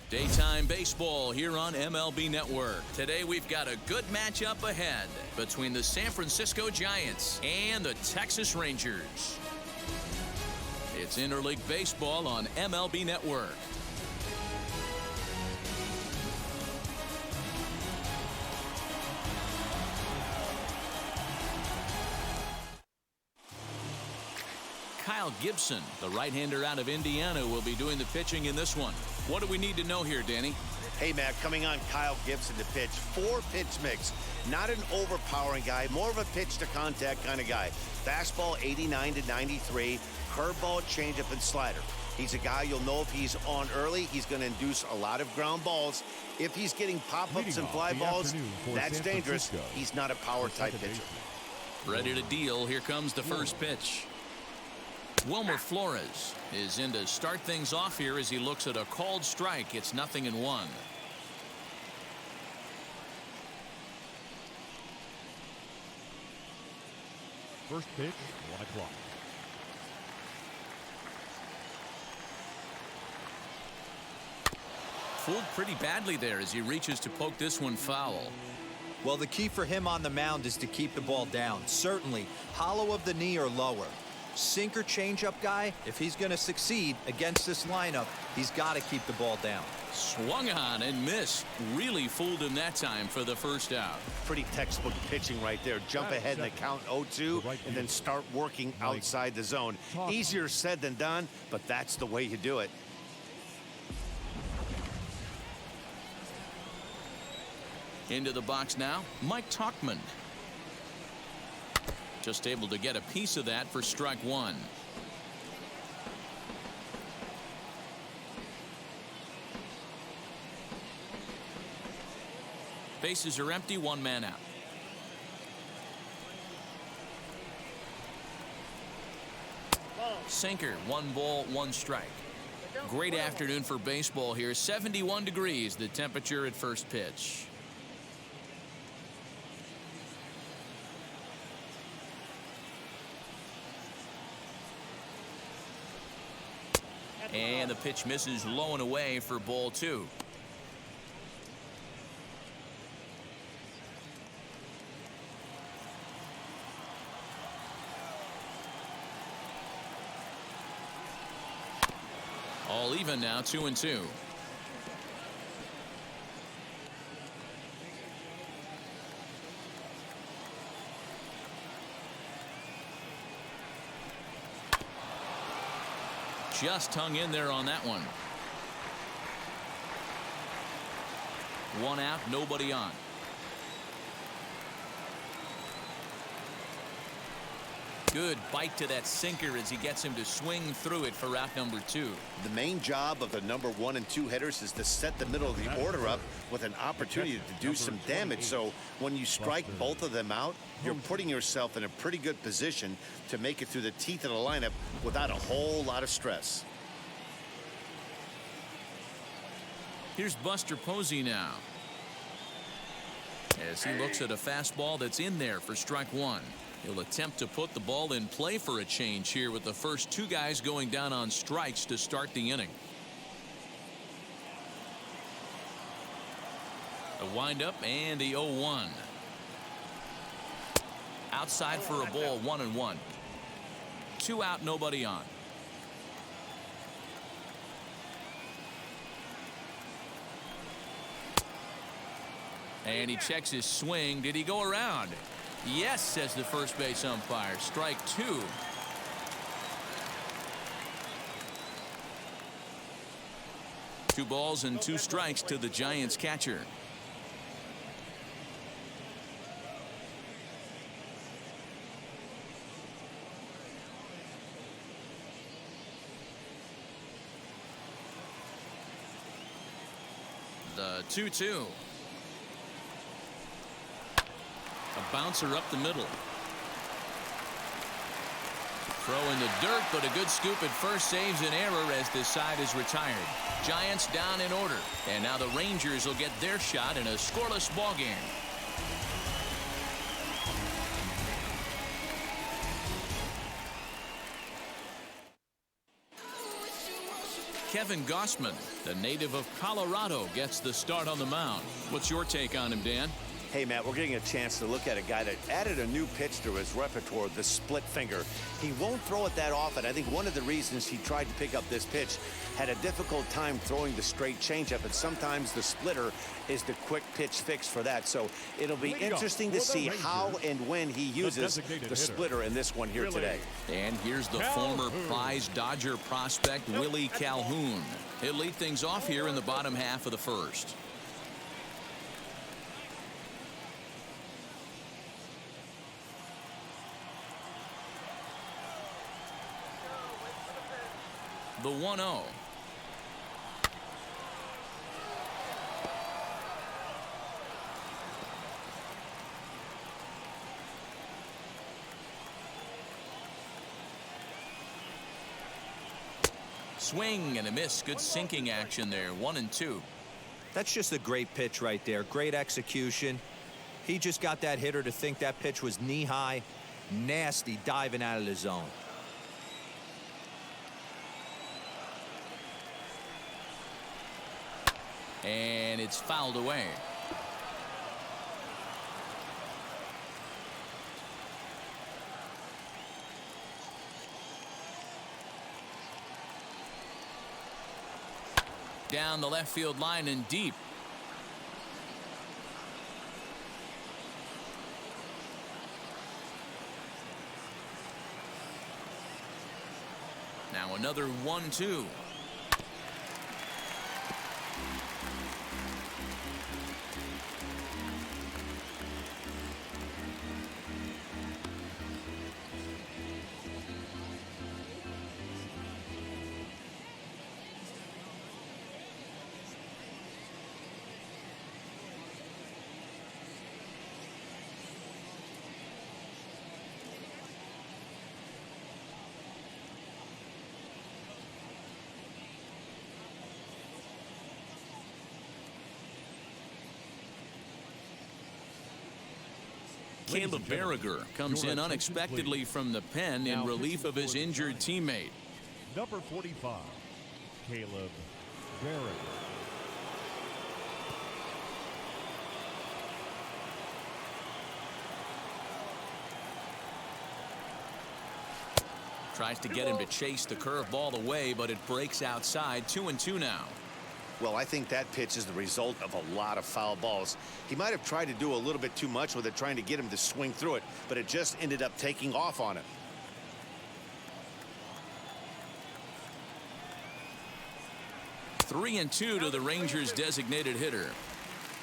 Daytime baseball here on MLB Network. Today we've got a good matchup ahead between the San Francisco Giants and the Texas Rangers. It's interleague baseball on MLB Network. Kyle Gibson, the right-hander out of Indiana, will be doing the pitching in this one. What do we need to know here, Danny? Hey, Matt, coming on Kyle Gibson to pitch. 4-pitch mix. Not an overpowering guy, more of a pitch-to-contact kind of guy. Fastball 89 to 93, curveball, changeup, and slider. He's a guy you'll know if he's on early, he's going to induce a lot of ground balls. If he's getting pop-ups and fly balls, that's dangerous. He's not a power-type pitcher. Ready to deal. Here comes the first pitch. Wilmer Flores is in to start things off here as he looks at a called strike. It's 0-1. First pitch, 1 o'clock. Fooled pretty badly there as he reaches to poke this one foul. Well, the key for him on the mound is to keep the ball down. Certainly, hollow of the knee or lower. Sinker changeup guy, if he's going to succeed against this lineup, he's got to keep the ball down. Swung on and missed. Really fooled him that time for the first out. Pretty textbook pitching right there. Jump ahead in the count 0-2 and then start working outside the zone. Easier said than done, but that's the way you do it. Into the box now, Mike Tauchman. Just able to get a piece of that for strike one. Bases are empty, one man out. Sinker, 1 ball, 1 strike. Great afternoon for baseball here. 71 degrees, the temperature at first pitch. And the pitch misses low and away for ball 2. All even now, 2-2. Just hung in there on that one. 1 out, nobody on. Good bite to that sinker as he gets him to swing through it for out number 2. The main job of the number 1 and 2 hitters is to set the middle of the order up with an opportunity to do some damage. So when you strike both of them out, you're putting yourself in a pretty good position to make it through the teeth of the lineup without a whole lot of stress. Here's Buster Posey now, as he looks at a fastball that's in there for strike 1. He'll attempt to put the ball in play for a change here with the first 2 guys going down on strikes to start the inning. The windup and the 0-1. Outside for a ball, 1-1. 2 out, nobody on. And he checks his swing. Did he go around? Yes, says the first base umpire. Strike 2. Two balls and 2 strikes to the Giants catcher. The 2-2. A bouncer up the middle. Throw in the dirt, but a good scoop at first saves an error as this side is retired. Giants down in order, and now the Rangers will get their shot in a scoreless ball game. Kevin Gossman, the native of Colorado, gets the start on the mound. What's your take on him, Dan? Hey, Matt, we're getting a chance to look at a guy that added a new pitch to his repertoire, the split finger. He won't throw it that often. I think one of the reasons he tried to pick up this pitch had a difficult time throwing the straight changeup, and sometimes the splitter is the quick pitch fix for that. So it'll be interesting to see how and when he uses the splitter in this one here today. And here's the former prize Dodger prospect, Willie Calhoun. He'll lead things off here in the bottom half of the first. The 1-0. Swing and a miss. Good sinking action there. 1-2. That's just a great pitch right there. Great execution. He just got that hitter to think that pitch was knee-high. Nasty diving out of the zone. And it's fouled away. Down the left field line and deep. Now another 1-2. Caleb Berriger comes in unexpectedly from the pen in relief of his injured teammate. Number 45, Caleb Berriger. Tries to get him to chase the curveball away, but it breaks outside. 2-2 now. Well, I think that pitch is the result of a lot of foul balls. He might have tried to do a little bit too much with it, trying to get him to swing through it, but it just ended up taking off on him. 3-2 to the Rangers' designated hitter.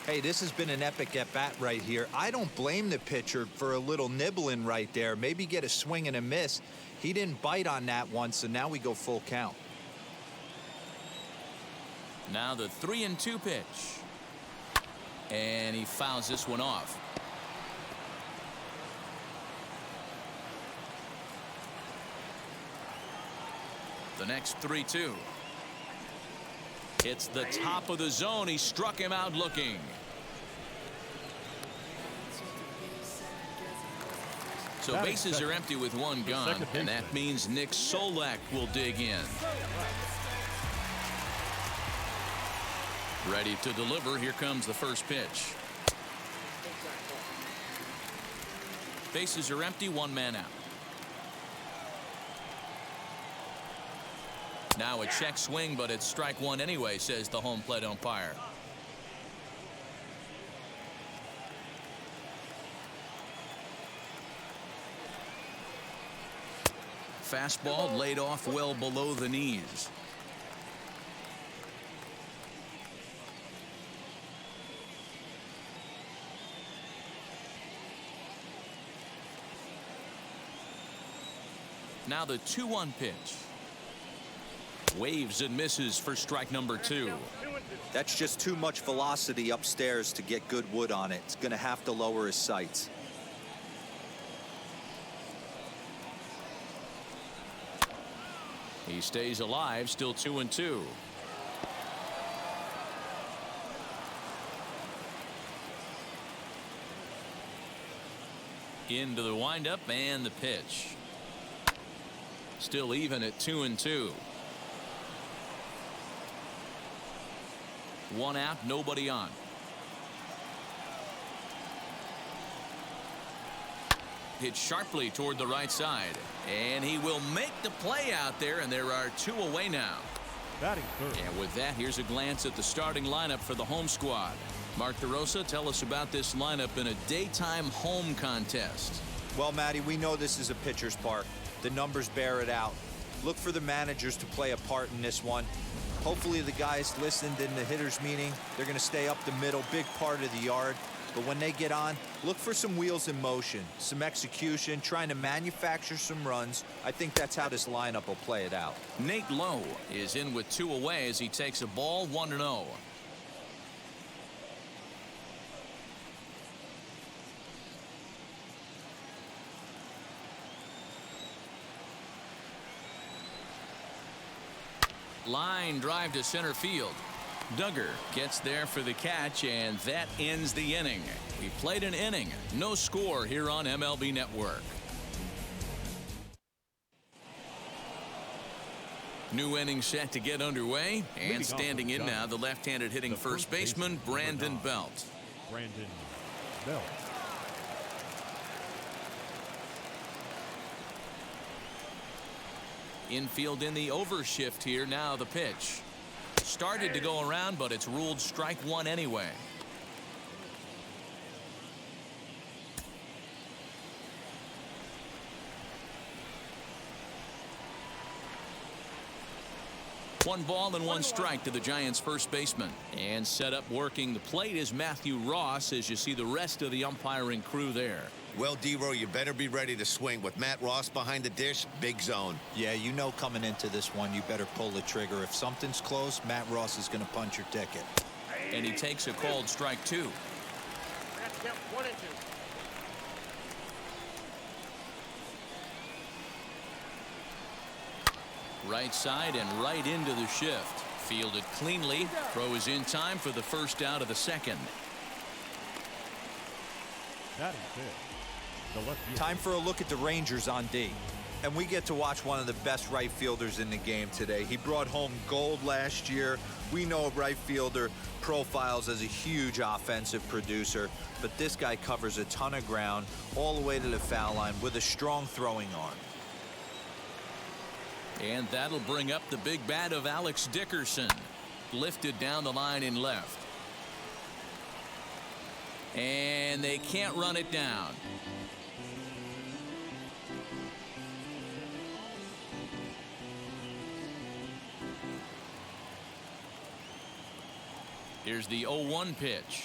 Hey, this has been an epic at-bat right here. I don't blame the pitcher for a little nibbling right there. Maybe get a swing and a miss. He didn't bite on that one, so now we go full count. Now the 3-2 pitch. And he fouls this one off. The next 3-2. It's the top of the zone. He struck him out looking. So bases are empty with one gone, and that means Nick Solak will dig in. Ready to deliver. Here comes the first pitch. Bases are empty, one man out. Now a check swing, but it's strike one anyway, says the home plate umpire. Fastball laid off well below the knees. Now the 2-1 pitch. Waves and misses for strike number 2. That's just too much velocity upstairs to get good wood on it. It's going to have to lower his sights. He stays alive, still 2-2. Into the windup and the pitch. Still even at 2-2. 1 out, nobody on. Hit sharply toward the right side, and he will make the play out there, and there are 2 away now. Batting third. And with that, here's a glance at the starting lineup for the home squad. Mark DeRosa, tell us about this lineup in a daytime home contest. Well, Matty, we know this is a pitcher's park. The numbers bear it out. Look for the managers to play a part in this one. Hopefully the guys listened in the hitters meeting. They're going to stay up the middle, big part of the yard. But when they get on, look for some wheels in motion, some execution, trying to manufacture some runs. I think that's how this lineup will play it out. Nate Lowe is in with 2 away as he takes a ball 1-0. Line drive to center field. Duggar gets there for the catch, and that ends the inning. We played an inning. No score here on MLB Network. New inning set to get underway, and standing in now, the left-handed hitting first baseman, Brandon Belt. Brandon Belt. Infield in the overshift here. Now the pitch. Started to go around, but it's ruled strike 1 anyway. One ball and 1 strike to the Giants' first baseman. And set up working the plate is Matthew Ross as you see the rest of the umpiring crew there. Well, D-Row, you better be ready to swing. With Matt Ross behind the dish, big zone. Yeah, you know coming into this one, you better pull the trigger. If something's close, Matt Ross is going to punch your ticket. And he takes a called strike 2. Right side and right into the shift. Fielded cleanly. Throw is in time for the first out of the second. Batting fifth. The left fielder. Time for a look at the Rangers on D. And we get to watch one of the best right fielders in the game today. He brought home gold last year. We know a right fielder profiles as a huge offensive producer, but this guy covers a ton of ground all the way to the foul line with a strong throwing arm. And that'll bring up the big bat of Alex Dickerson. Lifted down the line in left. And they can't run it down. Here's the 0-1 pitch.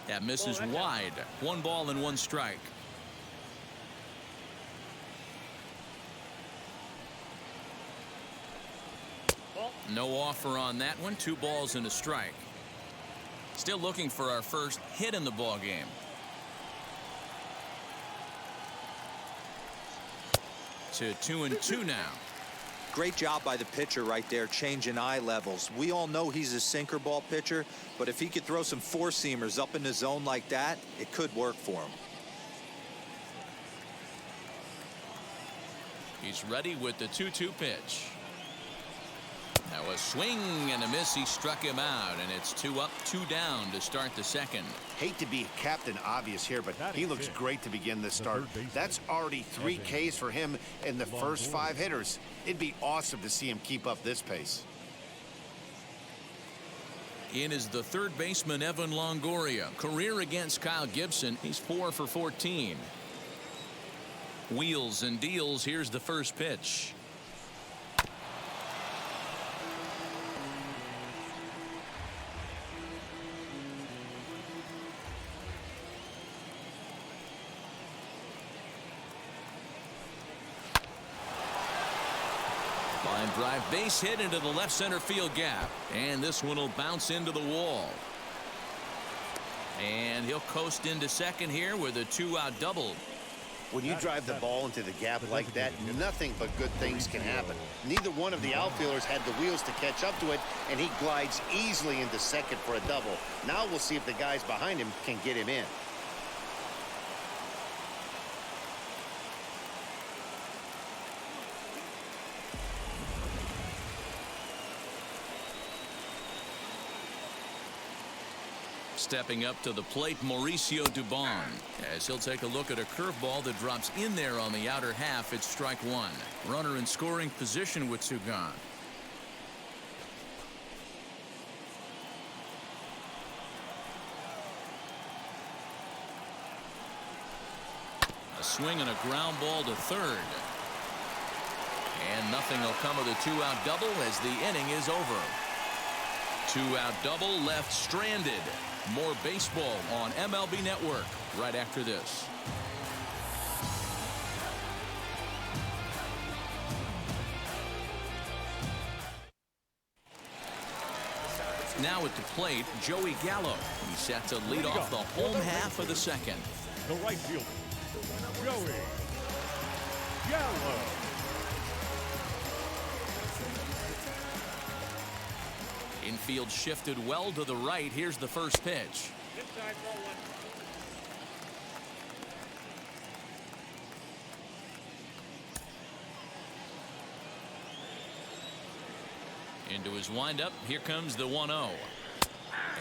That misses wide. 1 ball and 1 strike. No offer on that one. 2 balls and a strike. Still looking for our first hit in the ball game. To 2-2 now. Great job by the pitcher right there, changing eye levels. We all know he's a sinker ball pitcher, but if he could throw some 4-seamers up in the zone like that, it could work for him. He's ready with the 2-2 pitch. Now a swing and a miss. He struck him out, and it's 2 up, 2 down to start the second. Hate to be Captain Obvious here, but he looks great to begin this start. That's already 3 Ks for him in the first 5 hitters. It'd be awesome to see him keep up this pace. In is the third baseman, Evan Longoria. Career against Kyle Gibson. He's 4 for 14. Wheels and deals. Here's the first pitch. Line drive, base hit into the left center field gap, and this one will bounce into the wall. And he'll coast into second here with a 2-out double. When you drive the ball into the gap like that, nothing but good things can happen. Neither one of the outfielders had the wheels to catch up to it, and he glides easily into second for a double. Now we'll see if the guys behind him can get him in. Stepping up to the plate, Mauricio Dubon, as he'll take a look at a curveball that drops in there on the outer half. It's strike one. Runner in scoring position with two gone. A swing and a ground ball to third. And nothing will come of the two-out double as the inning is over. Two-out double left stranded. More baseball on MLB Network right after this. Now at the plate, Joey Gallo. He's set to lead off the home half of the second. The right fielder, Joey Gallo. Infield shifted well to the right. Here's the first pitch. Into his windup. Here comes the 1-0.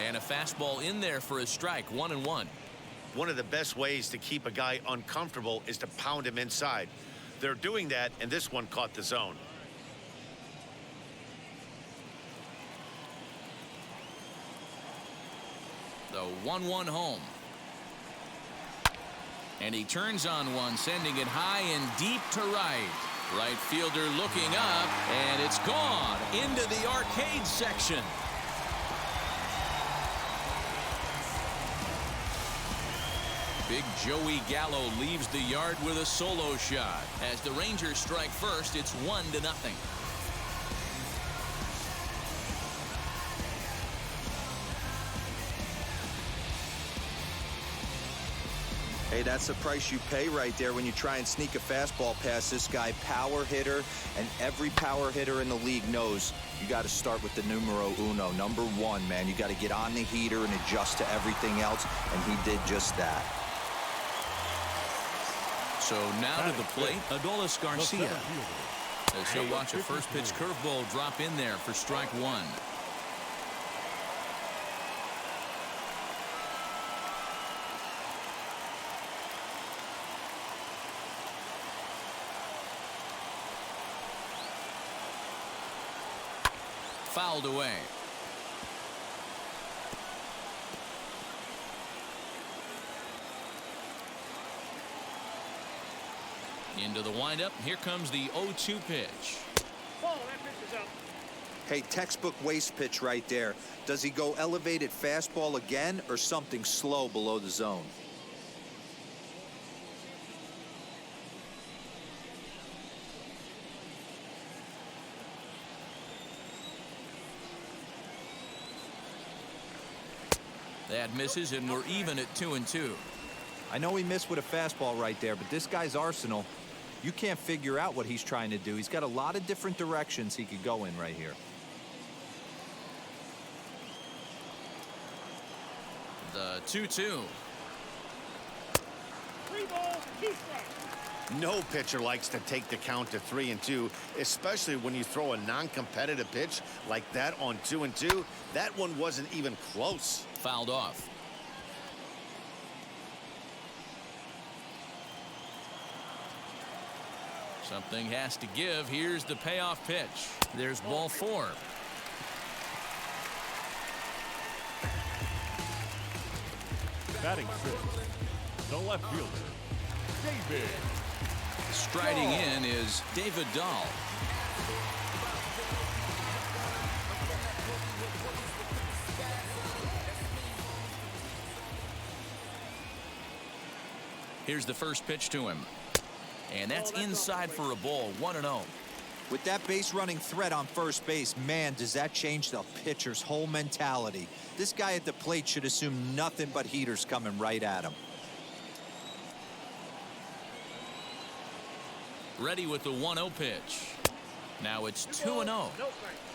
And a fastball in there for a strike. 1-1. One of the best ways to keep a guy uncomfortable is to pound him inside. They're doing that, and this one caught the zone. The 1-1 home. And he turns on one, sending it high and deep to right. Right fielder looking up, and it's gone into the arcade section. Big Joey Gallo leaves the yard with a solo shot. As the Rangers strike first, it's 1-0. Hey, that's the price you pay right there when you try and sneak a fastball past this guy. Power hitter, and every power hitter in the league knows you got to start with the numero uno, number one, man. You got to get on the heater and adjust to everything else, and he did just that. So now to the plate, Adolis Garcia. As he'll watch a first pitch curveball drop in there for strike one. Fouled away. Into the windup. Here comes the 0-2 pitch. Ball, that pitch is out. Hey, textbook waste pitch right there. Does he go elevated fastball again or something slow below the zone? That misses, and we're even at 2-2. I know he missed with a fastball right there, but this guy's arsenal, you can't figure out what he's trying to do. He's got a lot of different directions he could go in right here. The 2-2. 3 balls, 2 strikes. No pitcher likes to take the count to 3-2, especially when you throw a non-competitive pitch like that on 2-2. That one wasn't even close. Fouled off. Something has to give. Here's the payoff pitch. There's ball 4. Batting fifth, the left fielder, David. Striding in is David Dahl. Here's the first pitch to him. And that's inside for a ball. 1-0. With that base running threat on first base, man, does that change the pitcher's whole mentality. This guy at the plate should assume nothing but heaters coming right at him. Ready with the 1-0 pitch. Now it's 2-0.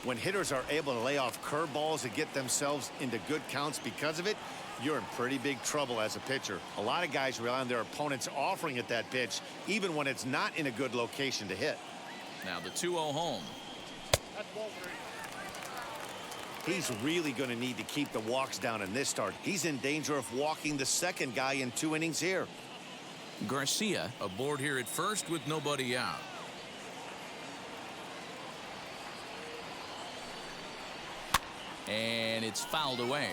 When hitters are able to lay off curveballs and get themselves into good counts because of it, you're in pretty big trouble as a pitcher. A lot of guys rely on their opponents offering at that pitch, even when it's not in a good location to hit. Now the 2-0 home. That's ball 3. He's really going to need to keep the walks down in this start. He's in danger of walking the second guy in 2 innings here. Garcia aboard here at first with nobody out. And it's fouled away.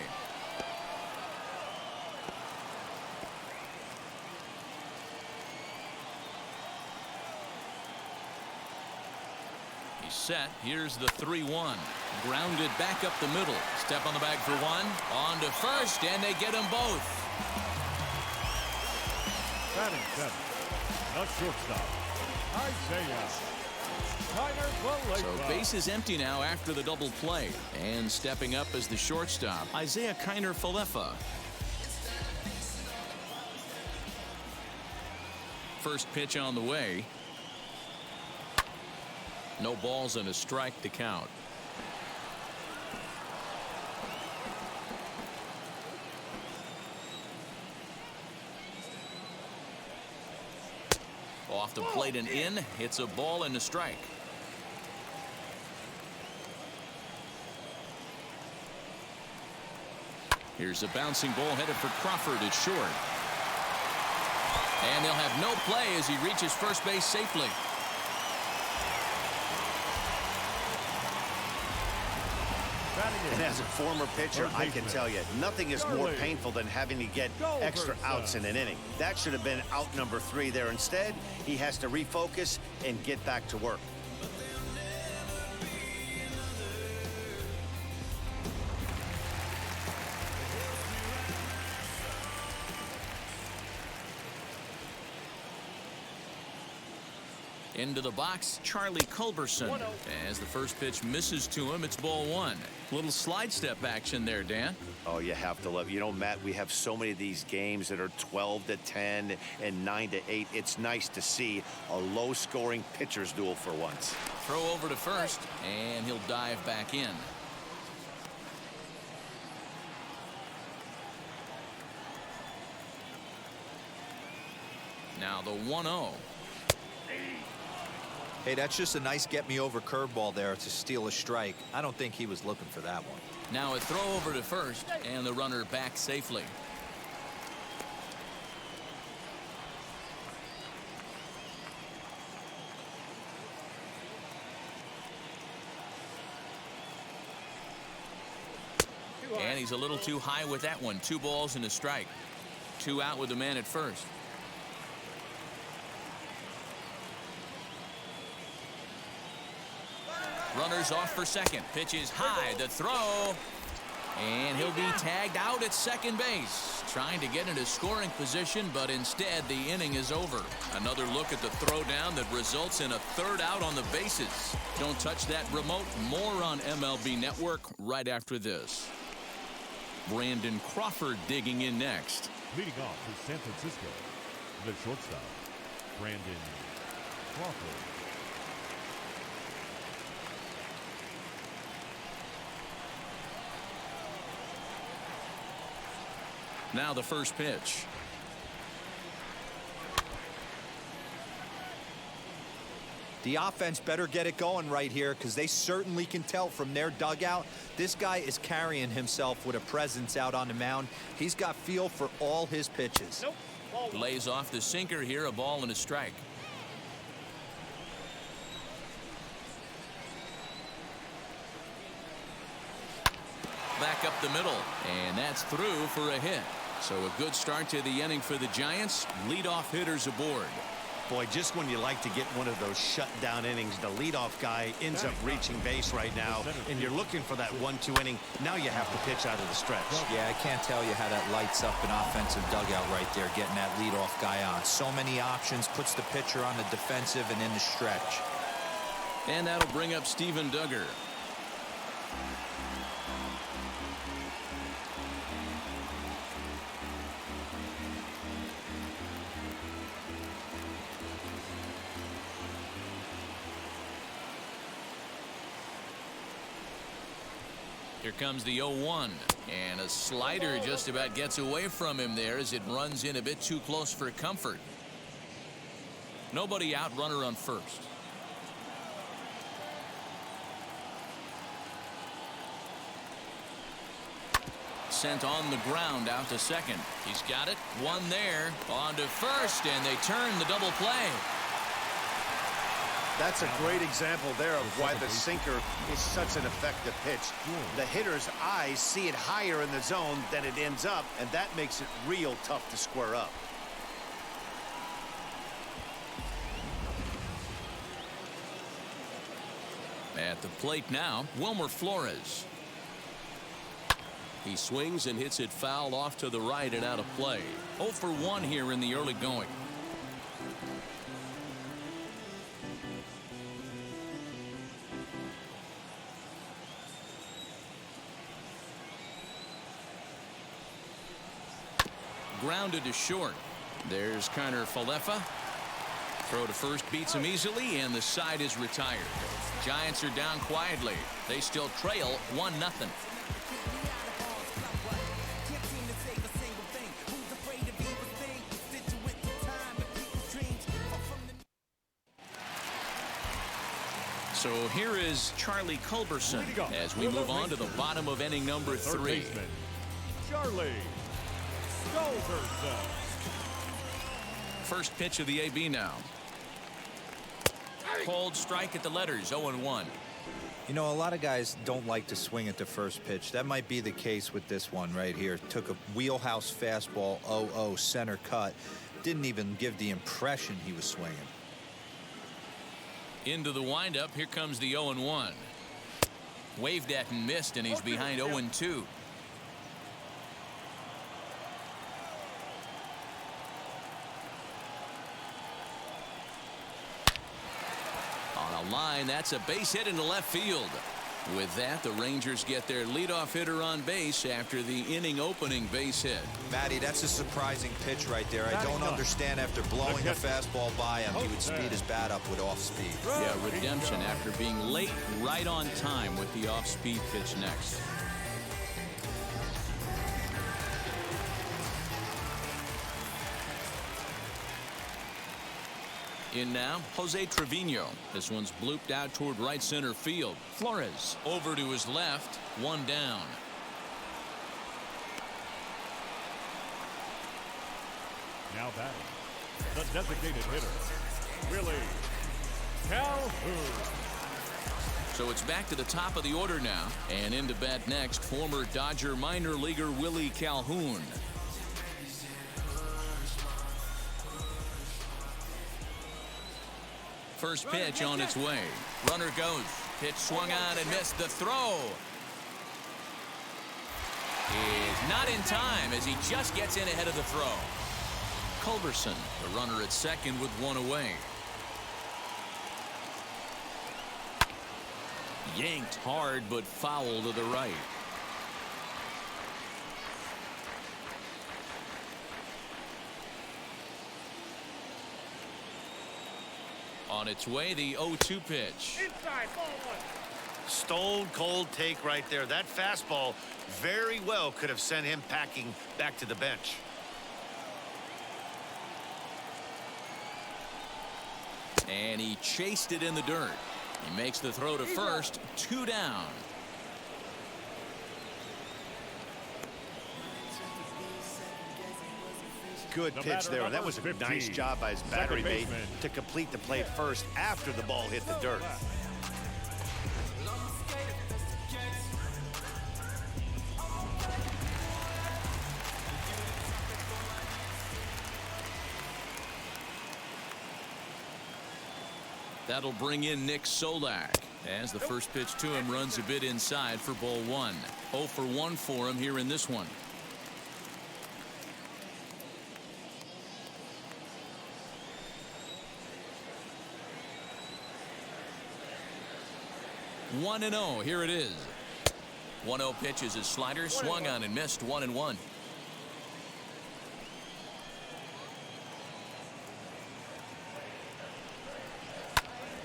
He's set. Here's the 3-1. Grounded back up the middle. Step on the bag for one. On to first, and they get them both. Batting seventh, the shortstop, Isaiah. So base is empty now after the double play. And stepping up as the shortstop, Isaiah Kiner-Falefa. First pitch on the way. No balls and a strike to count. Off the plate and in. It's a ball and a strike. Here's a bouncing ball headed for Crawford at short. And they'll have no play as he reaches first base safely. And as a former pitcher, I can tell you, nothing is more painful than having to get extra outs in an inning. That should have been out number 3 there. Instead, he has to refocus and get back to work. Into the box, Charlie Culberson. As the first pitch misses to him, it's ball one. Little slide step action there, Dan. Oh, you have to love. You know, Matt, we have so many of these games that are 12-10 and 9-8. It's nice to see a low-scoring pitcher's duel for once. Throw over to first, and he'll dive back in. Now the 1-0. Hey, that's just a nice get-me-over curveball there to steal a strike. I don't think he was looking for that one. Now a throw over to first, and the runner back safely. And he's a little too high with that one. 2 balls and a strike. 2 out with the man at first. Runners off for second. Pitch is high. The throw. And he'll be tagged out at second base. Trying to get into scoring position, but instead the inning is over. Another look at the throwdown that results in a 3rd out on the bases. Don't touch that remote. More on MLB Network right after this. Brandon Crawford digging in next. Leading off for San Francisco, the shortstop, Brandon Crawford. Now the first pitch. The offense better get it going right here because they certainly can tell from their dugout. This guy is carrying himself with a presence out on the mound. He's got feel for all his pitches. Lays off the sinker here, a ball and a strike. Back up the middle, and that's through for a hit. So a good start to the inning for the Giants. Leadoff hitters aboard. Boy, just when you like to get one of those shutdown innings, the leadoff guy ends up reaching base right now, and you're looking for that 1-2 inning. Now you have to pitch out of the stretch. Yeah, I can't tell you how that lights up an offensive dugout right there, getting that leadoff guy on. So many options, puts the pitcher on the defensive and in the stretch. And that'll bring up Steven Duggar. Here comes the 0-1, and a slider just about gets away from him there as it runs in a bit too close for comfort. Nobody out, runner on first. sent on the ground out to second. He's got it. One there. On to first, and they turn the double play. That's a great example there of why the sinker is such an effective pitch. The hitter's eyes see it higher in the zone than it ends up, and that makes it real tough to square up. At the plate now, Wilmer Flores. He swings and hits it foul off to the right and out of play. 0 for 1 here in the early going. Grounded to short. There's Connor Falefa. Throw to first beats him easily, and the side is retired. Giants are down quietly. They still trail 1-0. So here is Charlie Culberson as we move on to the bottom of inning number 3. Charlie Culberson. First pitch of the AB now. Cold strike at the letters, 0-1. You know, a lot of guys don't like to swing at the first pitch. That might be the case with this one right here. Took a wheelhouse fastball, 0-0, center cut. Didn't even give the impression he was swinging. Into the windup, here comes the 0-1. Waved at and missed, and he's behind 0-2. Line, that's a base hit into left field. With that, the Rangers get their leadoff hitter on base after the inning opening base hit. Matty, that's a surprising pitch right there. I don't understand after blowing a fastball by him, he would speed his bat up with off speed. Yeah, redemption after being late right on time with the off speed pitch next. In now, Jose Trevino. This one's blooped out toward right center field. Flores over to his left. One down. Now batting, the designated hitter, Willie Calhoun. So it's back to the top of the order now. And in to bat next, former Dodger minor leaguer Willie Calhoun. First pitch on its way. Runner goes. Pitch swung on and missed. The throw is not in time as he just gets in ahead of the throw. Culberson, the runner at second with one away. Yanked hard but foul to the right. On its way, the 0-2 pitch. Inside, ball 1. Stone cold take right there. That fastball very well could have sent him packing back to the bench. And he chased it in the dirt. He makes the throw to first. 2 down. Good pitch there. That was a nice job by his battery mate to complete the play first after the ball hit the dirt. That'll bring in Nick Solak as the first pitch to him runs a bit inside for ball 1. 0 for 1 for him here in this one. One and 0. Here it is. 1-0 pitch is his slider, swung on and missed. 1-1.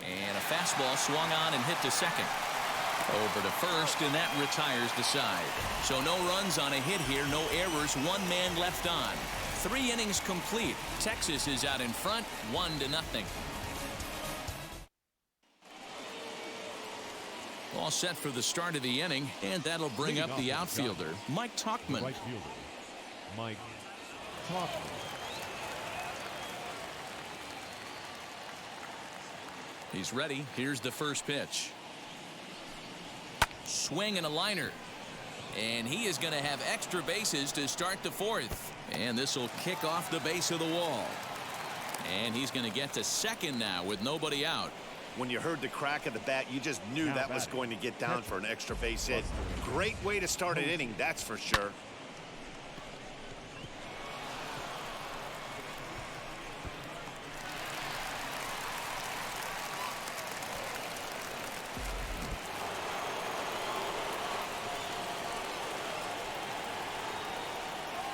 And a fastball swung on and hit to second. Over to first, and that retires the side. So no runs on a hit here, no errors, 1 man left on. 3 innings complete. Texas is out in front, 1-0. All set for the start of the inning, and that'll bring up the outfielder, Mike Tauchman. Right fielder, Mike Tauchman. He's ready. Here's the first pitch. Swing and a liner. And he is going to have extra bases to start the fourth. And this will kick off the base of the wall. And he's going to get to second now with nobody out. When you heard the crack of the bat, you just knew that was going to get down for an extra base hit. Great way to start an inning, that's for sure.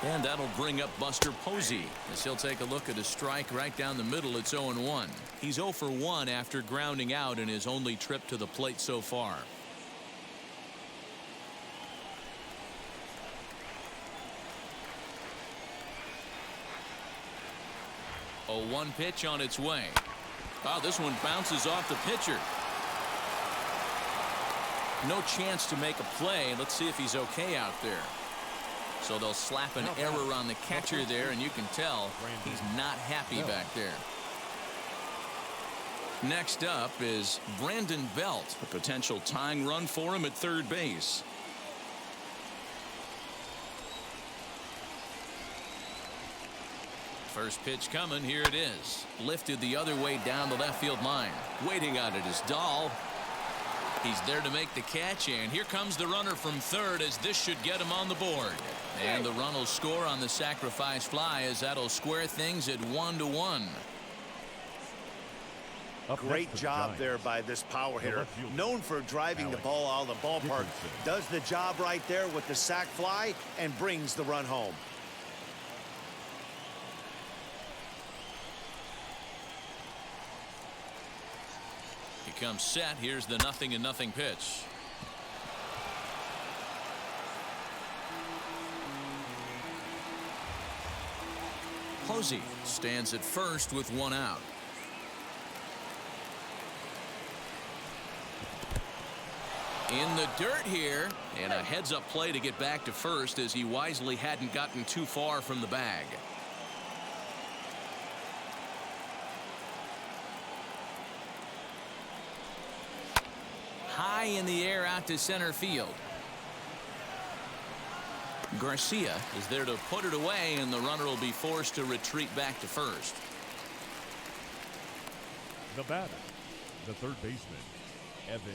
And that'll bring up Buster Posey as he'll take a look at a strike right down the middle. It's 0-1. He's 0 for 1 after grounding out in his only trip to the plate so far. A 1 pitch on its way. Oh, this one bounces off the pitcher. No chance to make a play. Let's see if he's okay out there. So they'll slap an error on the catcher there, and you can tell he's not happy back there. Next up is Brandon Belt, a potential tying run for him at third base. First pitch coming. Here it is. Lifted the other way down the left field line. Waiting on it is Dahl. He's there to make the catch, and here comes the runner from third as this should get him on the board. And the run will score on the sacrifice fly as that'll square things at 1-1. Great job there by this power hitter. Known for driving the ball out of the ballpark. Does the job right there with the sac fly and brings the run home. He comes set. Here's the 0-0 pitch. Posey stands at first with 1 out. In the dirt here, and a heads-up play to get back to first as he wisely hadn't gotten too far from the bag. High in the air out to center field. Garcia is there to put it away, and the runner will be forced to retreat back to first. The batter, the third baseman, Evan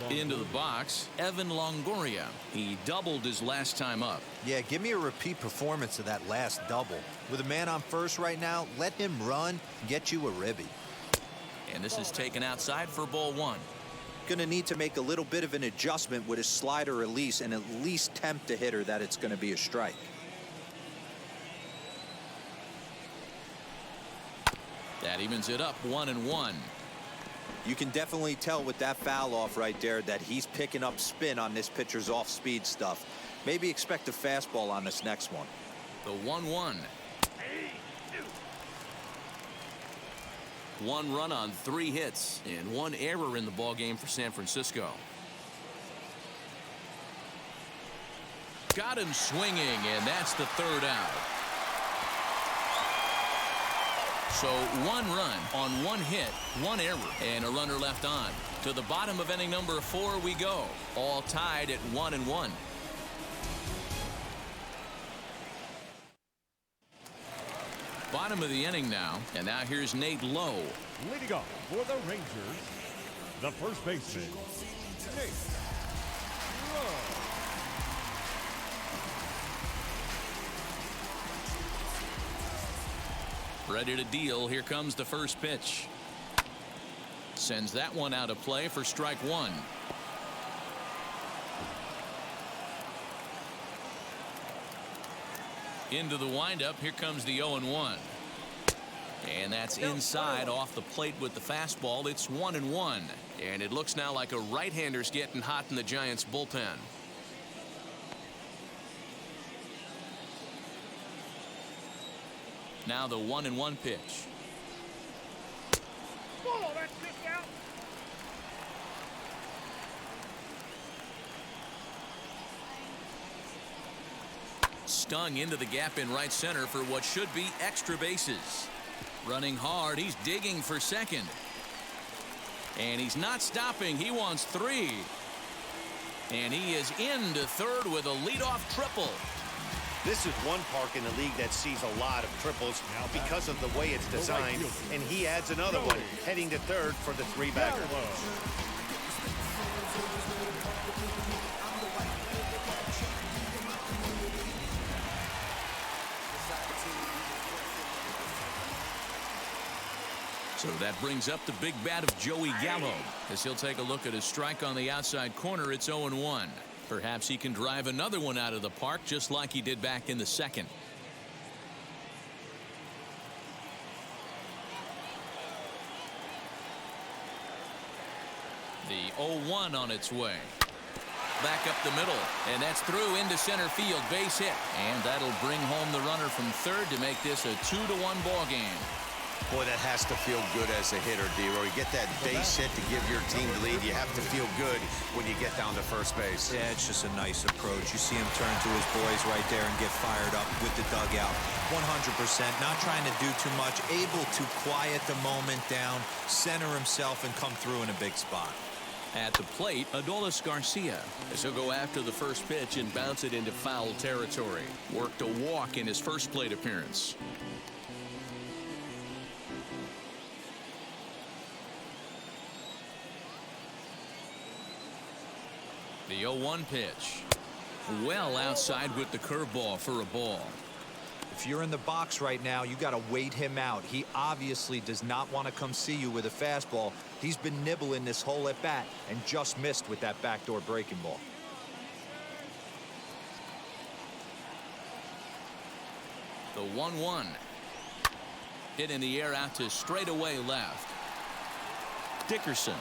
Longoria. Into the box, Evan Longoria. He doubled his last time up. Yeah, give me a repeat performance of that last double. With a man on first right now, let him run and get you a ribby. And this is taken outside for ball 1. Going to need to make a little bit of an adjustment with his slider release and at least tempt the hitter that it's going to be a strike. That evens it up 1-1. You can definitely tell with that foul off right there that he's picking up spin on this pitcher's off-speed stuff. Maybe expect a fastball on this next one. The 1-1. 1 run on 3 hits and 1 error in the ballgame for San Francisco. Got him swinging, and that's the 3rd out. So 1 run on 1 hit, 1 error, and a runner left on. To the bottom of inning number 4 we go, all tied at 1-1. Bottom of the inning now, and now here's Nate Lowe. Leading off for the Rangers, the first baseman, Nate Lowe. Ready to deal. Here comes the first pitch. Sends that one out of play for strike 1. Into the windup. Here comes the 0-1. And that's inside off the plate with the fastball. It's 1-1. And it looks now like a right-hander's getting hot in the Giants bullpen. Now the 1-1 pitch. Ball, that's just out. stung into the gap in right center for what should be extra bases. Running hard, he's digging for second. And he's not stopping. He wants 3. And he is into third with a leadoff triple. This is one park in the league that sees a lot of triples because of the way it's designed, and he adds another one, heading to third for the 3-bagger. So that brings up the big bat of Joey Gallo, as he'll take a look at his strike on the outside corner. It's 0-1. Perhaps he can drive another one out of the park just like he did back in the second. The 0-1 on its way. Back up the middle, and that's through into center field. Base hit, and that'll bring home the runner from third to make this a 2-1 ball game. Boy, that has to feel good as a hitter, D-Roy. You get that base hit to give your team the lead. You have to feel good when you get down to first base. Yeah, it's just a nice approach. You see him turn to his boys right there and get fired up with the dugout. 100%, not trying to do too much, able to quiet the moment down, center himself, and come through in a big spot. At the plate, Adolis Garcia, as he'll go after the first pitch and bounce it into foul territory. Worked a walk in his first plate appearance. The 0-1 pitch. Well outside with the curveball for a ball. If you're in the box right now, you got to wait him out. He obviously does not want to come see you with a fastball. He's been nibbling this whole at bat and just missed with that backdoor breaking ball. The 1-1. Hit in the air out to straightaway left. Dickerson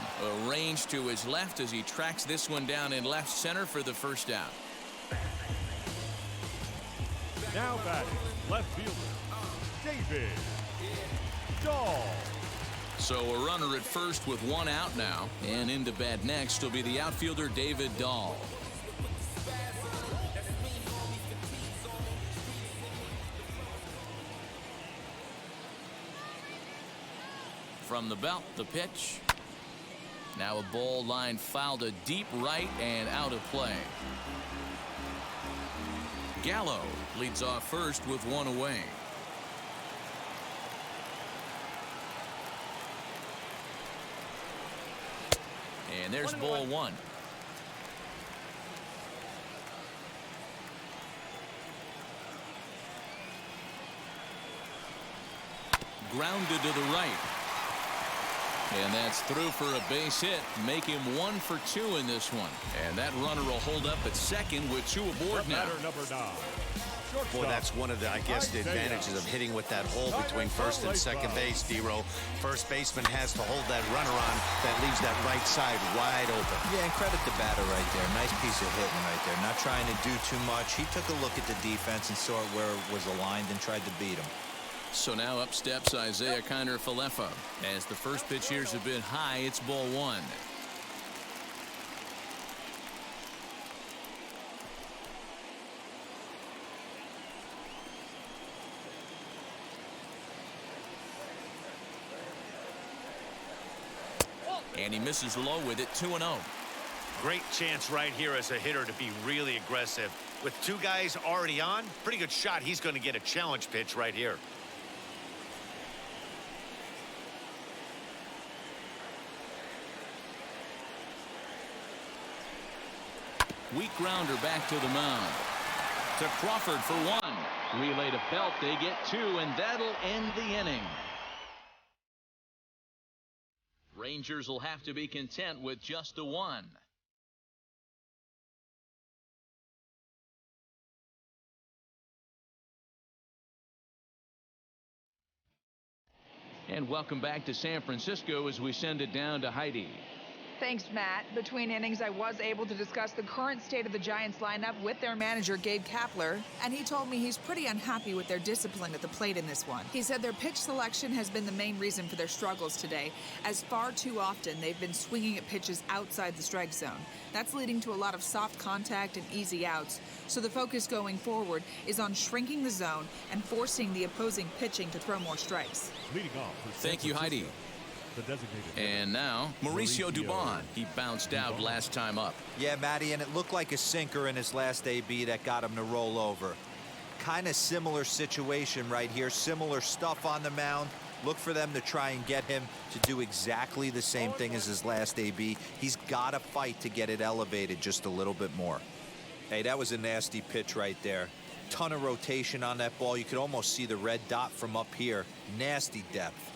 arranged to his left as he tracks this one down in left center for the first out. Now batting, left fielder, David Dahl. So a runner at first with 1 out now, and into bat next will be the outfielder David Dahl. From the belt, the pitch. Now a ball line fouled to deep right and out of play. Gallo leads off first with 1 away. And there's ball 1. Grounded to the right. And that's through for a base hit. Make him 1 for 2 in this one. And that runner will hold up at second with 2 aboard now. Number 9. Boy, that's one of the, I guess, the advantages of hitting with that hole between first and second base, D-Row. First baseman has to hold that runner on. That leaves that right side wide open. Yeah, and credit the batter right there. Nice piece of hitting right there. Not trying to do too much. He took a look at the defense and saw where it was aligned and tried to beat him. So now up steps Isaiah Kiner-Falefa. As the first pitch here's a bit high, it's ball 1. And he misses low with it. 2-0. Great chance right here as a hitter to be really aggressive. With 2 guys already on, pretty good shot. He's going to get a challenge pitch right here. Weak grounder back to the mound. To Crawford for 1. Relay to Belt. They get 2, and that'll end the inning. Rangers will have to be content with just a 1. And welcome back to San Francisco as we send it down to Heidi. Thanks, Matt. Between innings, I was able to discuss the current state of the Giants lineup with their manager, Gabe Kapler, and he told me he's pretty unhappy with their discipline at the plate in this one. He said their pitch selection has been the main reason for their struggles today, as far too often they've been swinging at pitches outside the strike zone. That's leading to a lot of soft contact and easy outs, so the focus going forward is on shrinking the zone and forcing the opposing pitching to throw more strikes. Leading off for Thank you, Heidi. the designated And now, Mauricio Dubon. He bounced out last time up. Yeah, Matty, and it looked like a sinker in his last AB that got him to roll over. Kind of similar situation right here. Similar stuff on the mound. Look for them to try and get him to do exactly the same thing as his last AB. He's got to fight to get it elevated just a little bit more. Hey, that was a nasty pitch right there. Ton of rotation on that ball. You could almost see the red dot from up here. Nasty depth.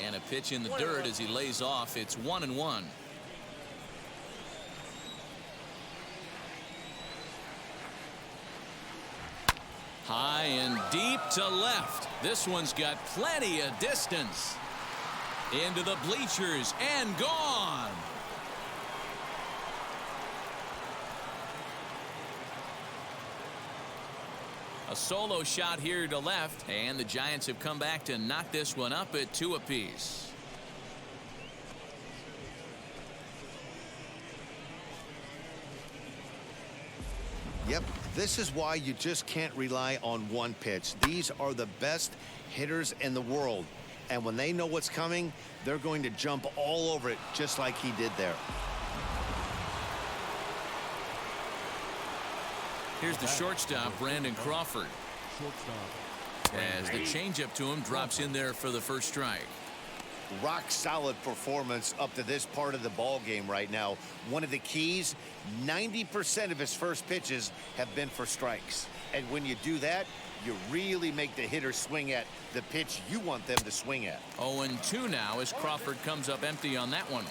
And a pitch in the dirt as he lays off. It's 1-1. High and deep to left. This one's got plenty of distance. Into the bleachers and gone. A solo shot here to left, and the Giants have come back to knock this one up at 2 apiece. Yep, this is why you just can't rely on one pitch. These are the best hitters in the world, and when they know what's coming, they're going to jump all over it just like he did there. Here's the shortstop, Brandon Crawford, as the changeup to him drops in there for the first strike. Rock solid performance up to this part of the ball game right now. One of the keys, 90% of his first pitches have been for strikes. And when you do that, you really make the hitter swing at the pitch you want them to swing at. 0-2 now as Crawford comes up empty on that one.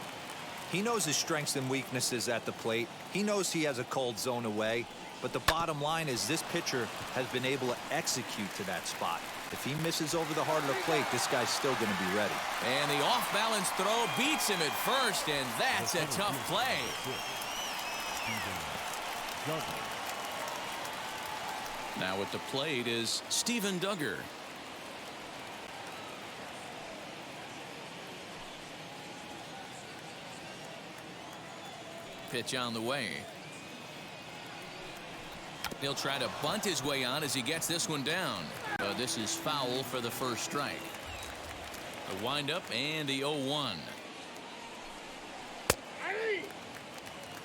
He knows his strengths and weaknesses at the plate. He knows he has a cold zone away. But the bottom line is this pitcher has been able to execute to that spot. If he misses over the heart of the plate, this guy's still going to be ready. And the off-balance throw beats him at first, and that's a tough play. Now at the plate is Steven Duggar. Pitch on the way. He'll try to bunt his way on as he gets this one down. This is foul for the first strike. The windup and the 0-1.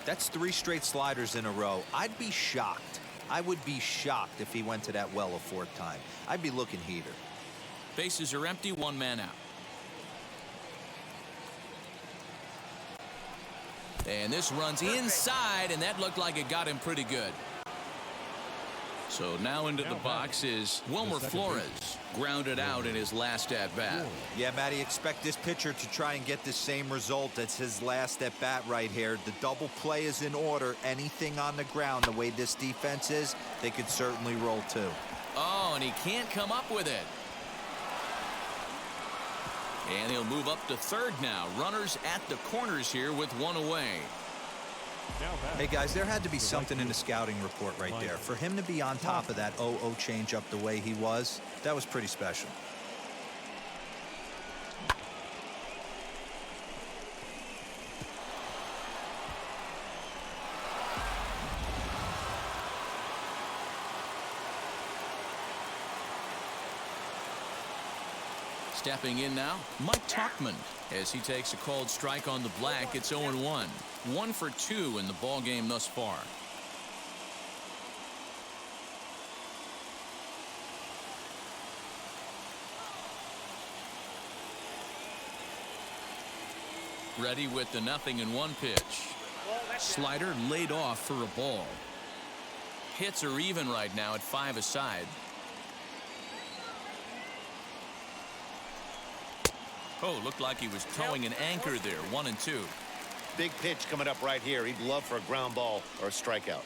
That's 3 straight sliders in a row. I'd be shocked. I would be shocked if he went to that well a 4th time. I'd be looking heater. Bases are empty, 1 man out. And this runs inside, and that looked like it got him pretty good. So now into the box is Wilmer Flores, grounded out in his last at-bat. Yeah, Matty, expect this pitcher to try and get the same result as his last at-bat right here. The double play is in order. Anything on the ground, the way this defense is, they could certainly roll too. Oh, and he can't come up with it. And he'll move up to third now. Runners at the corners here with 1 away. Hey, guys, there had to be something in the scouting report right there. For him to be on top of that 0-0 changeup the way he was, that was pretty special. Stepping in now, Mike Tauchman, as he takes a called strike on the black. It's 0-1. 1 for 2 in the ball game thus far. Ready with the 0-1 pitch. Slider laid off for a ball. Hits are even right now at 5 aside. Oh, looked like he was towing an anchor there. 1-2. Big pitch coming up right here. He'd love for a ground ball or a strikeout.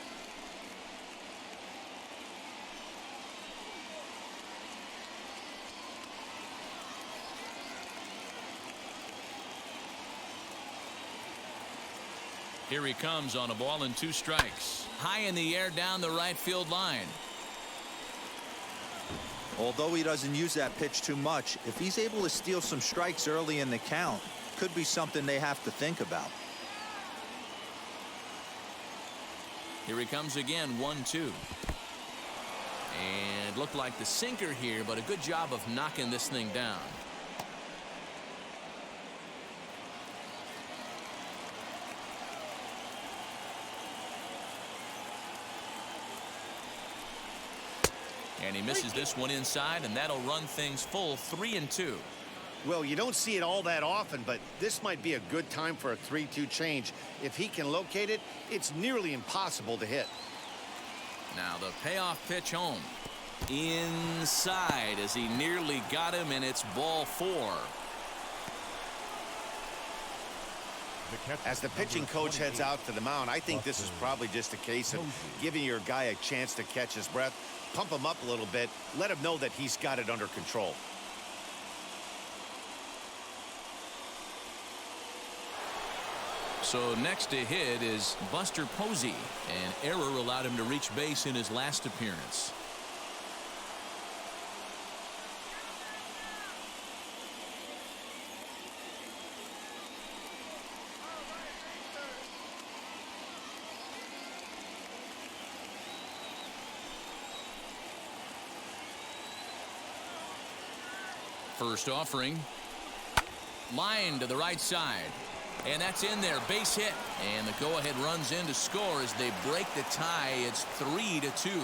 Here he comes on a ball and 2 strikes. High in the air down the right field line. Although he doesn't use that pitch too much, if he's able to steal some strikes early in the count, could be something they have to think about. Here he comes again, 1-2. And looked like the sinker here, but a good job of knocking this thing down. And he misses this one inside, and that'll run things full 3-2. Well, you don't see it all that often, but this might be a good time for a 3-2 change. If he can locate it, it's nearly impossible to hit. Now the payoff pitch home. Inside as he nearly got him, and it's ball 4. As the pitching coach heads out to the mound, I think this is probably just a case of giving your guy a chance to catch his breath, pump him up a little bit, let him know that he's got it under control. So next to hit is Buster Posey. An error allowed him to reach base in his last appearance. First offering. Line to the right side. And that's in there. Base hit. And the go-ahead runs in to score as they break the tie. It's 3-2.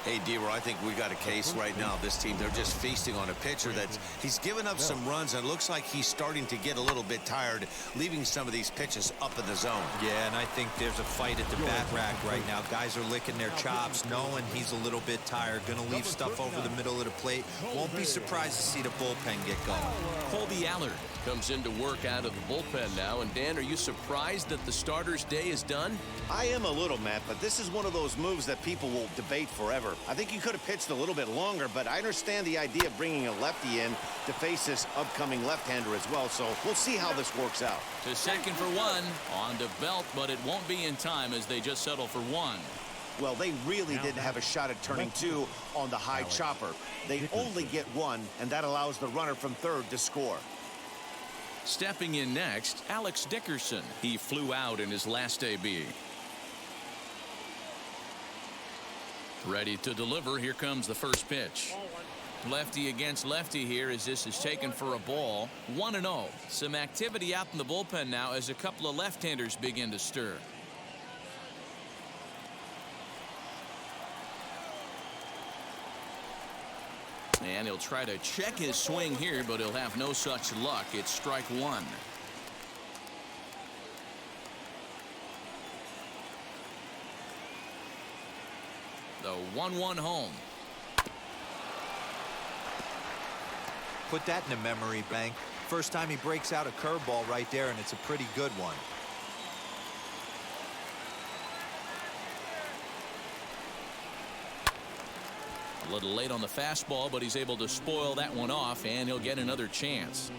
Hey, D-Roy, I think we got a case right now. This team, they're just feasting on a pitcher that's he's given up some runs, and it looks like he's starting to get a little bit tired, leaving some of these pitches up in the zone. Yeah, and I think there's a fight at the bat rack right now. Guys are licking their chops, knowing he's a little bit tired, going to leave stuff over the middle of the plate. Won't be surprised to see the bullpen get going. Colby Allard comes into work out of the bullpen now. And Dan, are you surprised that the starter's day is done? I am a little, Matt, but this is one of those moves that people will debate forever. I think he could have pitched a little bit longer, but I understand the idea of bringing a lefty in to face this upcoming left-hander as well, so we'll see how this works out. To second for 1 on the belt, but it won't be in time as they just settle for 1. Well, they really didn't have a shot at turning 2 on the high chopper. They only get 1, and that allows the runner from third to score. Stepping in next, Alex Dickerson. He flew out in his last AB. Ready to deliver. Here comes the first pitch. Lefty against lefty here as this is taken for a ball. 1-0. Some activity out in the bullpen now as a couple of left-handers begin to stir. And he'll try to check his swing here, but he'll have no such luck. It's strike 1. The 1-1 home. Put that in the memory bank. First time he breaks out a curveball right there, and it's a pretty good one. A little late on the fastball, but he's able to spoil that one off, and he'll get another chance.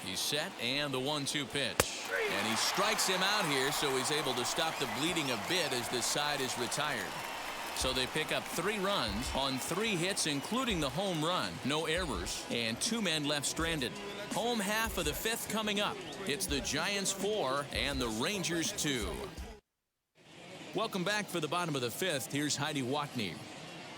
He's set, and the 1-2 pitch. And he strikes him out here, so he's able to stop the bleeding a bit as this side is retired. So they pick up 3 runs on 3 hits, including the home run. No errors, and 2 men left stranded. Home half of the 5th coming up. It's the Giants 4 and the Rangers 2. Welcome back for the bottom of the 5th. Here's Heidi Watney.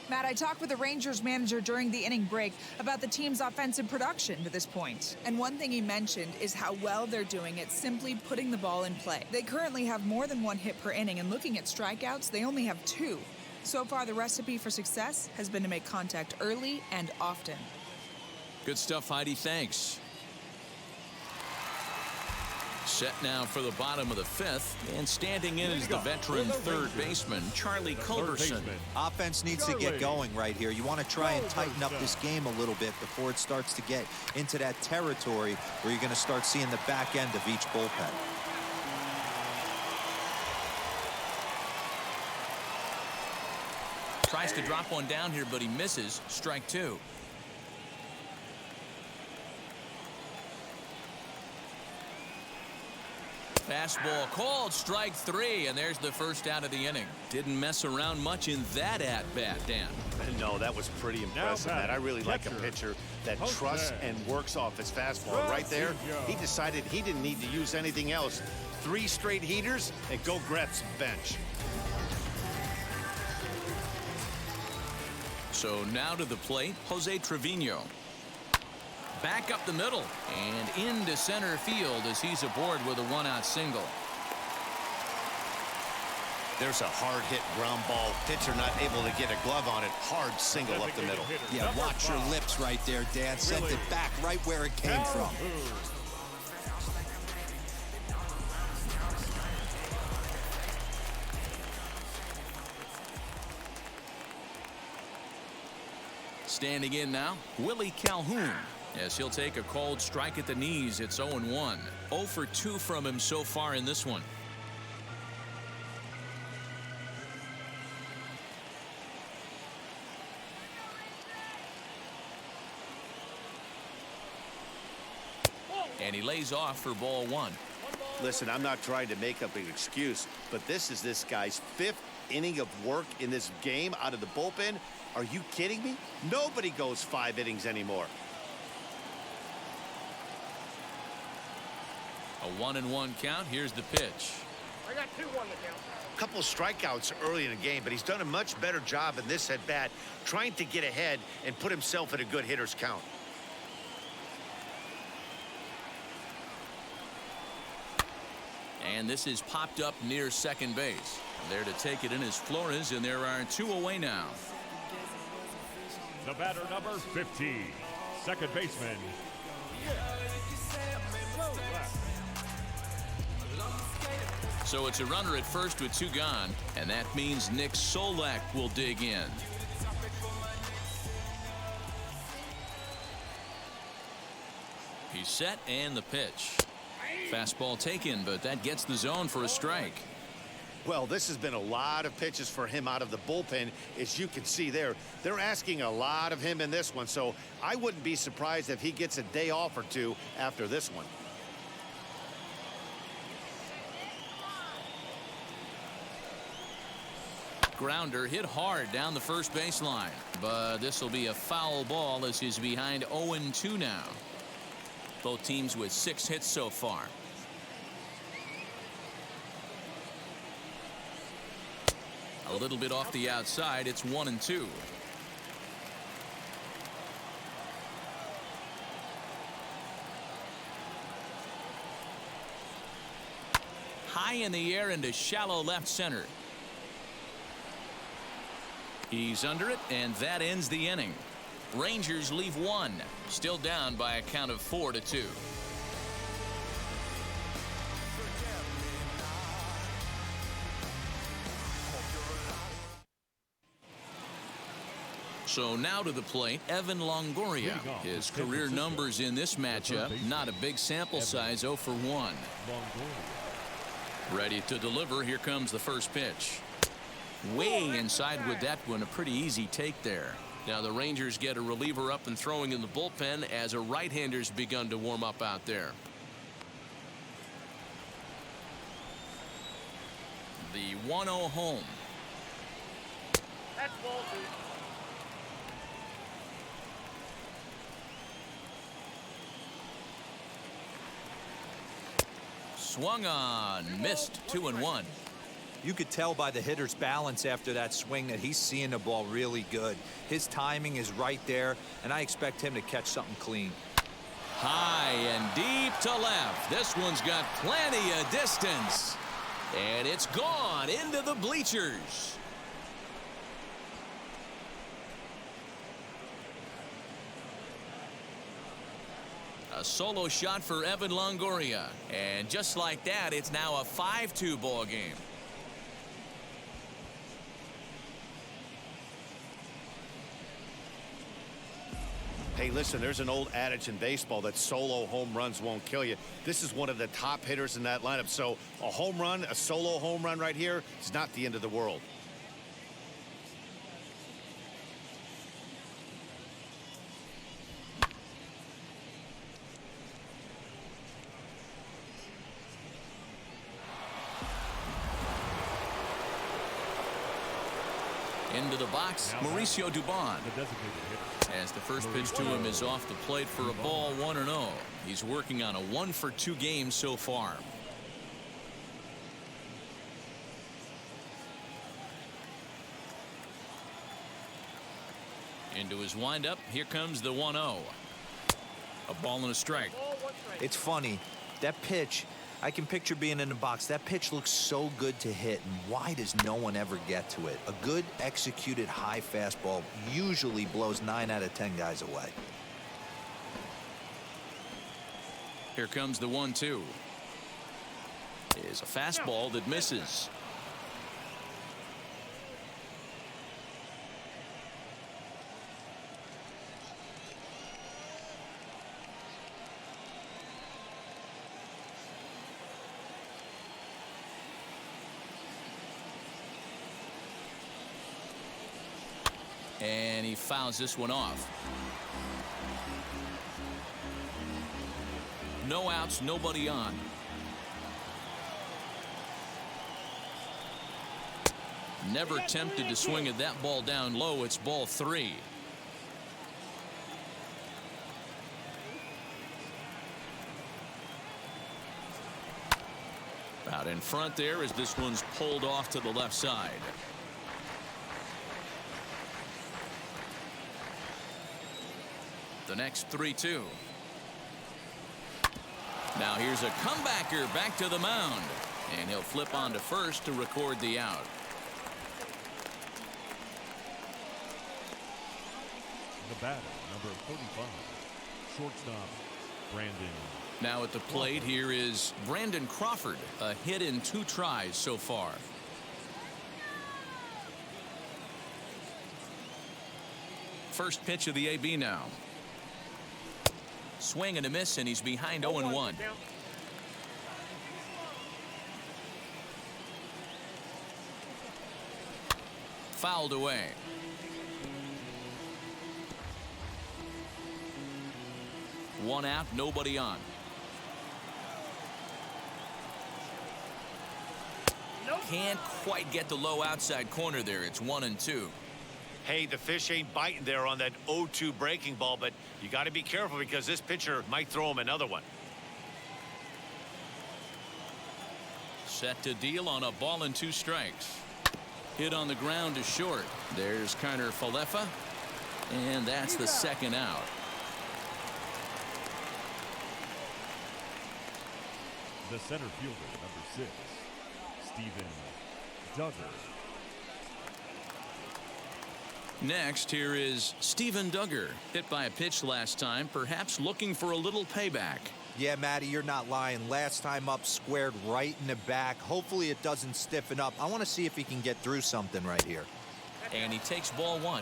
Matt, I talked with the Rangers manager during the inning break about the team's offensive production to this point. And one thing he mentioned is how well they're doing at simply putting the ball in play. They currently have more than 1 hit per inning, and looking at strikeouts, they only have 2. So far, the recipe for success has been to make contact early and often. Good stuff, Heidi. Thanks. Set now for the bottom of the 5th, and standing in is the veteran third baseman, Charlie Culberson. Offense needs to get going right here. You want to try and tighten up this game a little bit before it starts to get into that territory where you're going to start seeing the back end of each bullpen. Tries to drop one down here, but he misses. Strike 2. Fastball called, strike 3, and there's the first out of the inning. Didn't mess around much in that at-bat, Dan. No, that was pretty impressive, man. I really like a pitcher that trusts and works off his fastball. Right there, he decided he didn't need to use anything else. 3 straight heaters and go grab some bench. So now to the plate, Jose Trevino. Back up the middle and into center field as he's aboard with a 1-out single. There's a hard hit ground ball. Pitcher not able to get a glove on it. Hard single up the middle. Yeah, watch your lips right there, Dan. Sent it back right where it came from. Standing in now, Willie Calhoun. As he'll take a called strike at the knees, it's 0-1. 0 for 2 from him so far in this one. And he lays off for ball 1. Listen, I'm not trying to make up an excuse, but this is this guy's 5th inning of work in this game out of the bullpen. Are you kidding me? Nobody goes 5 innings anymore. A 1-1 count. Here's the pitch. I got 2-1 to count. A couple strikeouts early in the game, but he's done a much better job in this at-bat trying to get ahead and put himself in a good hitter's count. And this is popped up near second base. There to take it in is Flores, and there are 2 away now. The batter number 15, second baseman. So it's a runner at first with 2 gone, and that means Nick Solak will dig in. He's set, and the pitch. Fastball taken, but that gets the zone for a strike. Well, this has been a lot of pitches for him out of the bullpen. As you can see there, they're asking a lot of him in this one, so I wouldn't be surprised if he gets a day off or 2 after this one. Grounder hit hard down the first baseline, but this will be a foul ball as he's behind 0-2 now. Both teams with 6 hits so far. A little bit off the outside. It's 1-2. High in the air into shallow left center. He's under it, and that ends the inning. Rangers leave 1, still down by a count of 4-2. So now to the plate, Evan Longoria. His career numbers in this matchup, not a big sample size, 0 for 1. Ready to deliver. Here comes the first pitch. Way inside with that one. A pretty easy take there. Now the Rangers get a reliever up and throwing in the bullpen as a right-hander's begun to warm up out there. The 1-0 home. That's ball 2. Swung on, missed. 2-1. You could tell by the hitter's balance after that swing that he's seeing the ball really good. His timing is right there, and I expect him to catch something clean. High and deep to left. This one's got plenty of distance. And it's gone into the bleachers. A solo shot for Evan Longoria. And just like that, it's now a 5-2 ball game. Hey, listen, there's an old adage in baseball that solo home runs won't kill you. This is one of the top hitters in that lineup. So a home run, a solo home run right here, is not the end of the world. Into the box, Mauricio Dubon. The designated hitter. As the first pitch to him is off the plate for a ball, 1-0. He's working on a 1-for-2 game so far. Into his windup, here comes the 1-0. A ball and a strike. It's funny, that pitch, I can picture being in the box. That pitch looks so good to hit, and why does no one ever get to it? A good executed high fastball usually blows 9 out of 10 guys away. Here comes the 1-2. Is a fastball that misses. And he fouls this one off. No outs, nobody on. Never tempted to swing at that ball down low. It's ball 3. Out in front there as this one's pulled off to the left side. The next 3-2. Now here's a comebacker back to the mound, and he'll flip on to first to record the out. The batter, number 35, shortstop, Brandon. Now at the plate here is Brandon Crawford, a hit in 2 tries so far. First pitch of the AB now. Swing and a miss, and he's behind 0-1. Fouled away. One out, nobody on. Can't quite get the low outside corner there. It's 1-2. Hey, the fish ain't biting there on that 0-2 breaking ball, but you got to be careful because this pitcher might throw him another one. Set to deal on a ball and 2 strikes. Hit on the ground to short. There's Kiner Falefa, and that's the second out. The center fielder, number 6, Steven Duggar. Next, here is Steven Duggar, hit by a pitch last time, perhaps looking for a little payback. Yeah, Matty, you're not lying. Last time up, squared right in the back. Hopefully it doesn't stiffen up. I want to see if he can get through something right here. And he takes ball 1.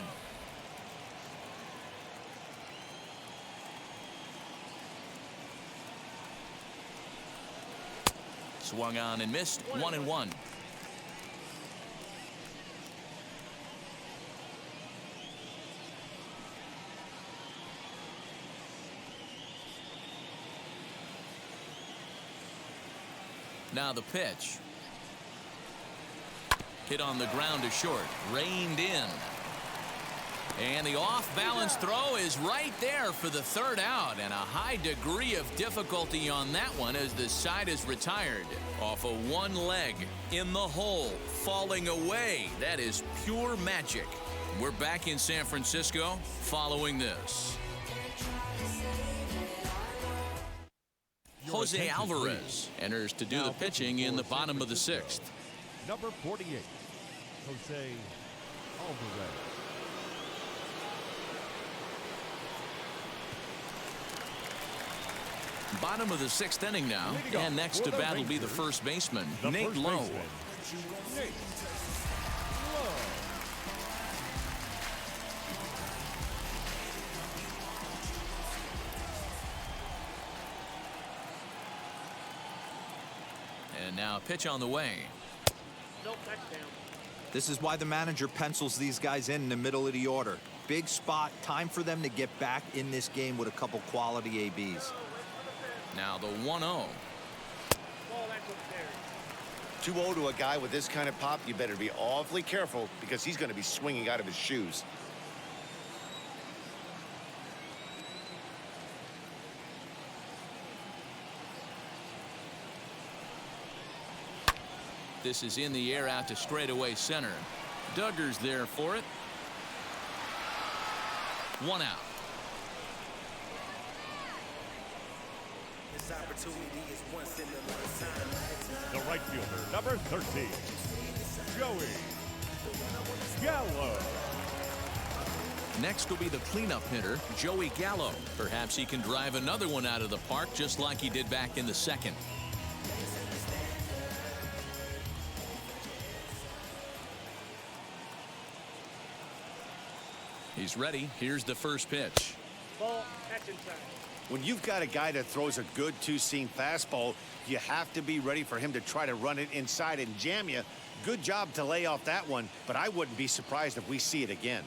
Swung on and missed. 1-1. Now the pitch. Hit on the ground to short. Reined in. And the off-balance throw is right there for the 3rd out, and a high degree of difficulty on that one as the side is retired. Off of one leg, in the hole, falling away. That is pure magic. We're back in San Francisco following this. Jose Alvarez enters to do the pitching in the bottom of the 6th. Number 48, Jose Alvarez. Bottom of the 6th inning now, and next to bat will be the first baseman, Nate Lowe. And now pitch on the way. This is why the manager pencils these guys in the middle of the order. Big spot, time for them to get back in this game with a couple quality ABs. Now the 1-0. 2-0 to a guy with this kind of pop, you better be awfully careful because he's going to be swinging out of his shoes. This is in the air out to straightaway center. Duggar's there for it. 1 out. The right fielder, number 13, Joey Gallo. Next will be the cleanup hitter, Joey Gallo. Perhaps he can drive another one out of the park just like he did back in the second. He's ready. Here's the first pitch. Ball, catch inside. When you've got a guy that throws a good two-seam fastball, you have to be ready for him to try to run it inside and jam you. Good job to lay off that one, but I wouldn't be surprised if we see it again.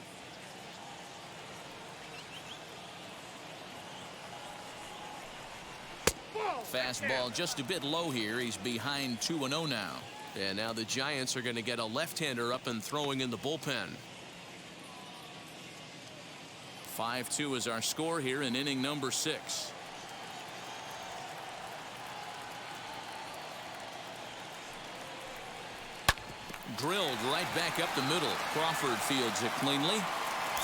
Fastball just a bit low here. He's behind 2-0 now. And now the Giants are going to get a left-hander up and throwing in the bullpen. 5-2 is our score here in inning number 6. Drilled right back up the middle. Crawford fields it cleanly.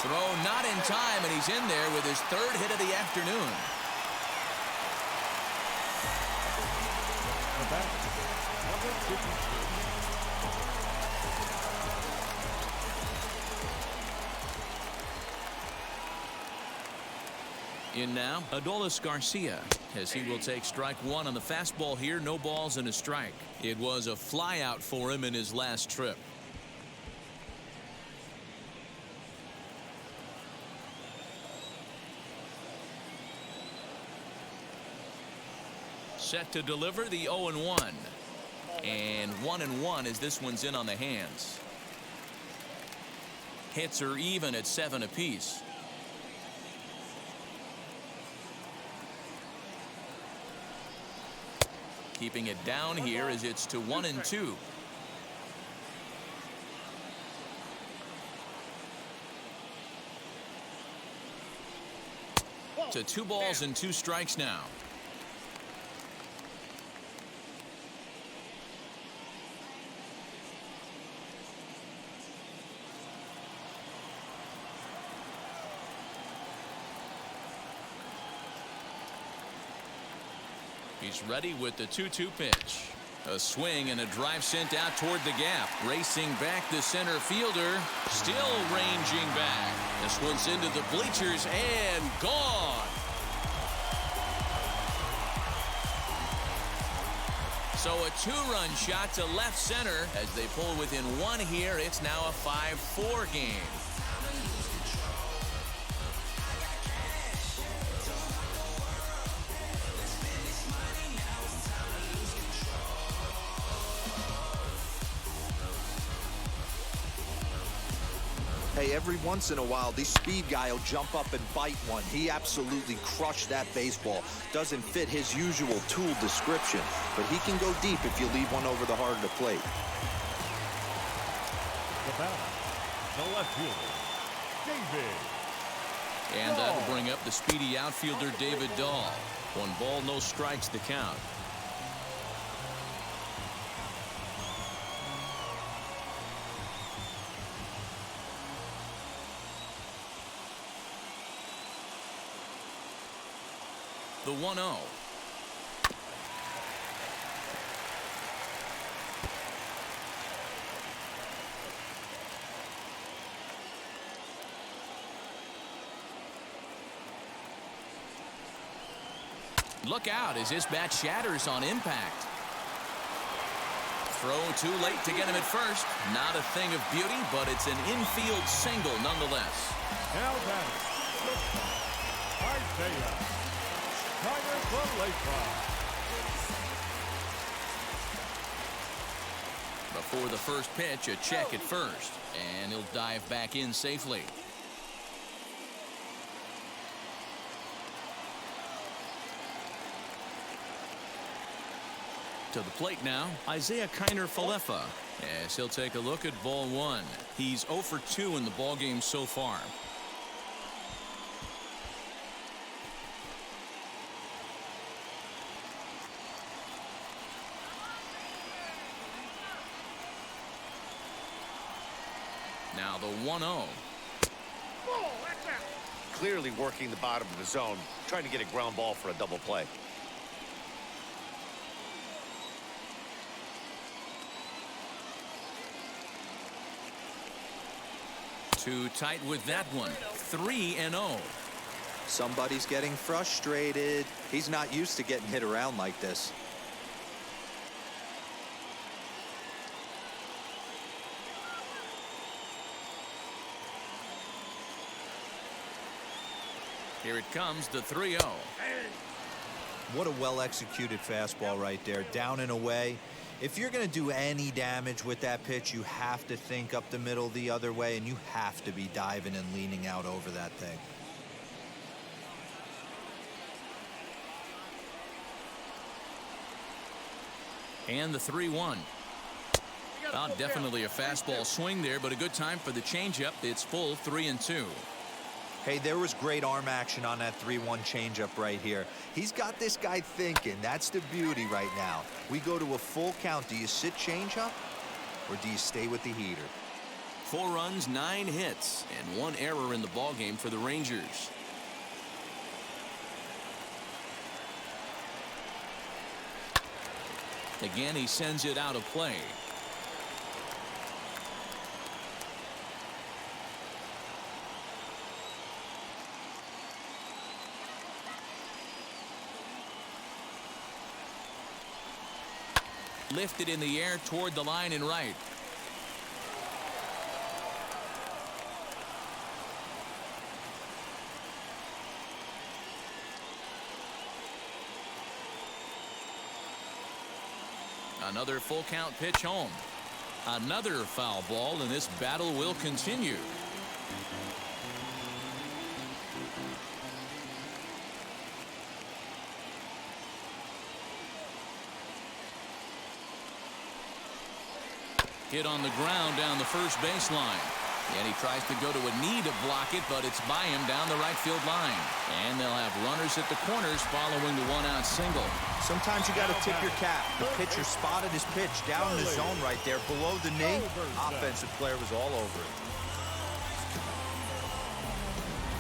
Throw not in time, and he's in there with his 3rd hit of the afternoon. The batter, number 53. In now, Adolis Garcia, as he will take strike 1 on the fastball here. No balls and a strike. It was a flyout for him in his last trip. Set to deliver the 0-1. And 1-1 as this one's in on the hands. Hits are even at 7 apiece. Keeping it down here as it's to 1-2. To 2 balls and 2 strikes now. He's ready with the 2-2 pitch. A swing and a drive sent out toward the gap. Racing back the center fielder. Still ranging back. This one's into the bleachers and gone. So a 2-run shot to left center as they pull within 1 here. It's now a 5-4 game. Hey, every once in a while, the speed guy will jump up and bite one. He absolutely crushed that baseball. Doesn't fit his usual tool description, but he can go deep if you leave one over the heart of the plate. The batter, the left fielder, David. And that'll bring up the speedy outfielder David Dahl. 1 ball, no strikes the count. The 1-0. Look out as this bat shatters on impact. Throw too late to get him at first. Not a thing of beauty, but it's an infield single nonetheless. Now batter, Isaiah. Before the first pitch, a check at first, and he'll dive back in safely. To the plate now, Isaiah Kiner-Falefa, as he'll take a look at ball one. He's 0 for 2 in the ballgame so far. Now the 1-0. Ball, that's out. Clearly working the bottom of the zone, trying to get a ground ball for a double play. Too tight with that one. 3-0. Somebody's getting frustrated. He's not used to getting hit around like this. Here it comes, the 3-0. What a well-executed fastball right there, down and away. If you're going to do any damage with that pitch, you have to think up the middle the other way, and you have to be diving and leaning out over that thing. And the 3-1. Definitely a fastball swing there, but a good time for the changeup. It's full 3-2. Hey, there was great arm action on that 3-1 changeup right here. He's got this guy thinking. That's the beauty right now. We go to a full count. Do you sit changeup, or do you stay with the heater? 4 runs, 9 hits, and 1 error in the ballgame for the Rangers. Again, he sends it out of play. Lifted in the air toward the line and right. Another full count pitch home. Another foul ball, and this battle will continue. Hit on the ground down the first baseline. And he tries to go to a knee to block it, but it's by him down the right field line. And they'll have runners at the corners following the 1-out single. Sometimes you got to tip your cap. The pitcher spotted his pitch down in the zone right there below the knee. Offensive player was all over it.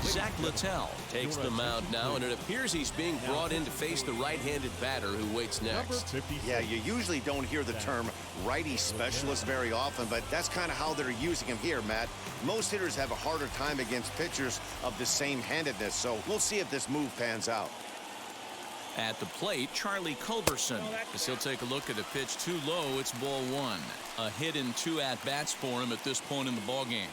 Zach Littell takes the mound now, and it appears he's being brought in to face the right-handed batter who waits next. Yeah, you usually don't hear the term righty specialist very often, but that's kind of how they're using him here, Matt. Most hitters have a harder time against pitchers of the same handedness, so we'll see if this move pans out. At the plate, Charlie Culberson, as he'll take a look at a pitch too low. It's ball 1. A hit and 2 at-bats for him at this point in the ballgame.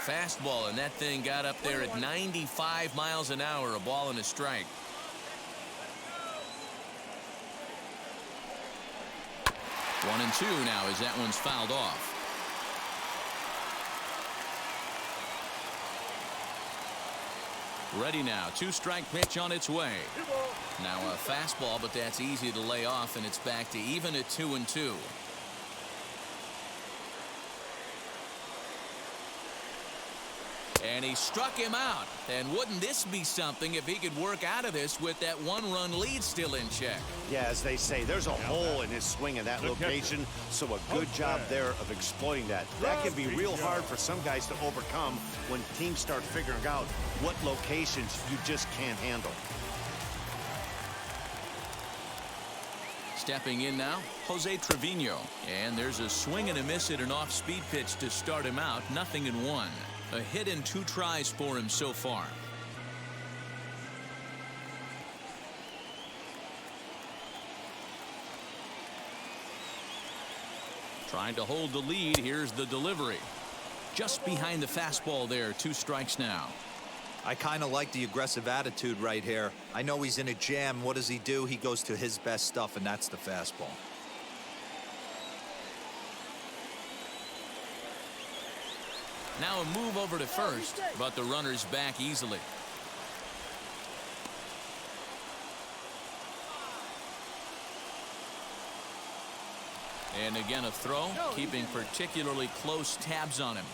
Fastball, and that thing got up there at 95 miles an hour. A ball and a strike. One and 2 now as that one's fouled off. Ready now. 2-strike pitch on its way. Now a fastball, but that's easy to lay off, and it's back to even at 2-2. And he struck him out. And wouldn't this be something if he could work out of this with that 1-run lead still in check? Yeah, as they say, there's a hole in his swing in that location, so a good job there of exploiting that. That can be real hard for some guys to overcome when teams start figuring out what locations you just can't handle. Stepping in now, Jose Trevino. And there's a swing and a miss at an off-speed pitch to start him out. 0-1. A hit and 2 tries for him so far. Trying to hold the lead. Here's the delivery. Just behind the fastball there. 2 strikes now. I kind of like the aggressive attitude right here. I know he's in a jam. What does he do? He goes to his best stuff, and that's the fastball. Now a move over to first, but the runner's back easily. And again a throw, keeping particularly close tabs on him.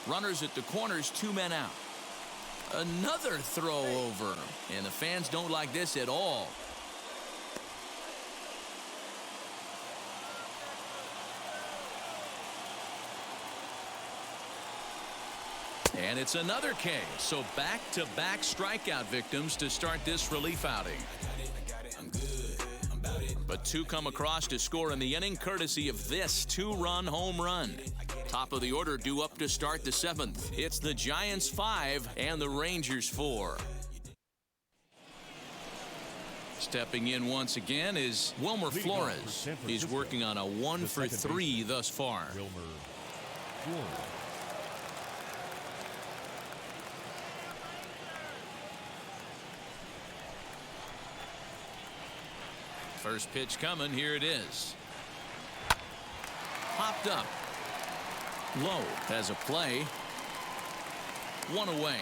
Runners at the corners, 2 men out. Another throw over, and the fans don't like this at all. And it's another K, so back-to-back strikeout victims to start this relief outing. But 2 come across to score in the inning, courtesy of this 2-run home run. Top of the order due up to start the 7th. It's the Giants 5 and the Rangers 4. Stepping in once again is Wilmer Flores. He's working on a 1-for-3 thus far. First pitch coming. Here it is. Popped up. Low has a play. 1 away.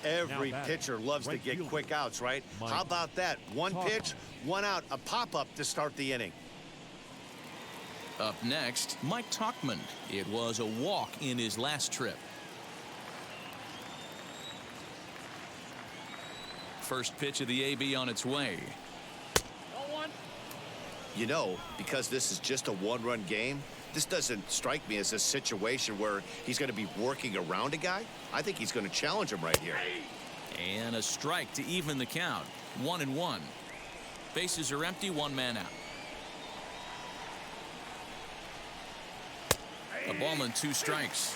Every pitcher loves to get quick outs, right? How about that? 1 pitch, 1 out, a pop-up to start the inning. Up next, Mike Tauchman. It was a walk in his last trip. First pitch of the AB on its way. You know, because this is just a 1-run game, this doesn't strike me as a situation where he's going to be working around a guy. I think he's going to challenge him right here. And a strike to even the count. 1-1. Bases are empty, 1 man out. A ball and 2 strikes.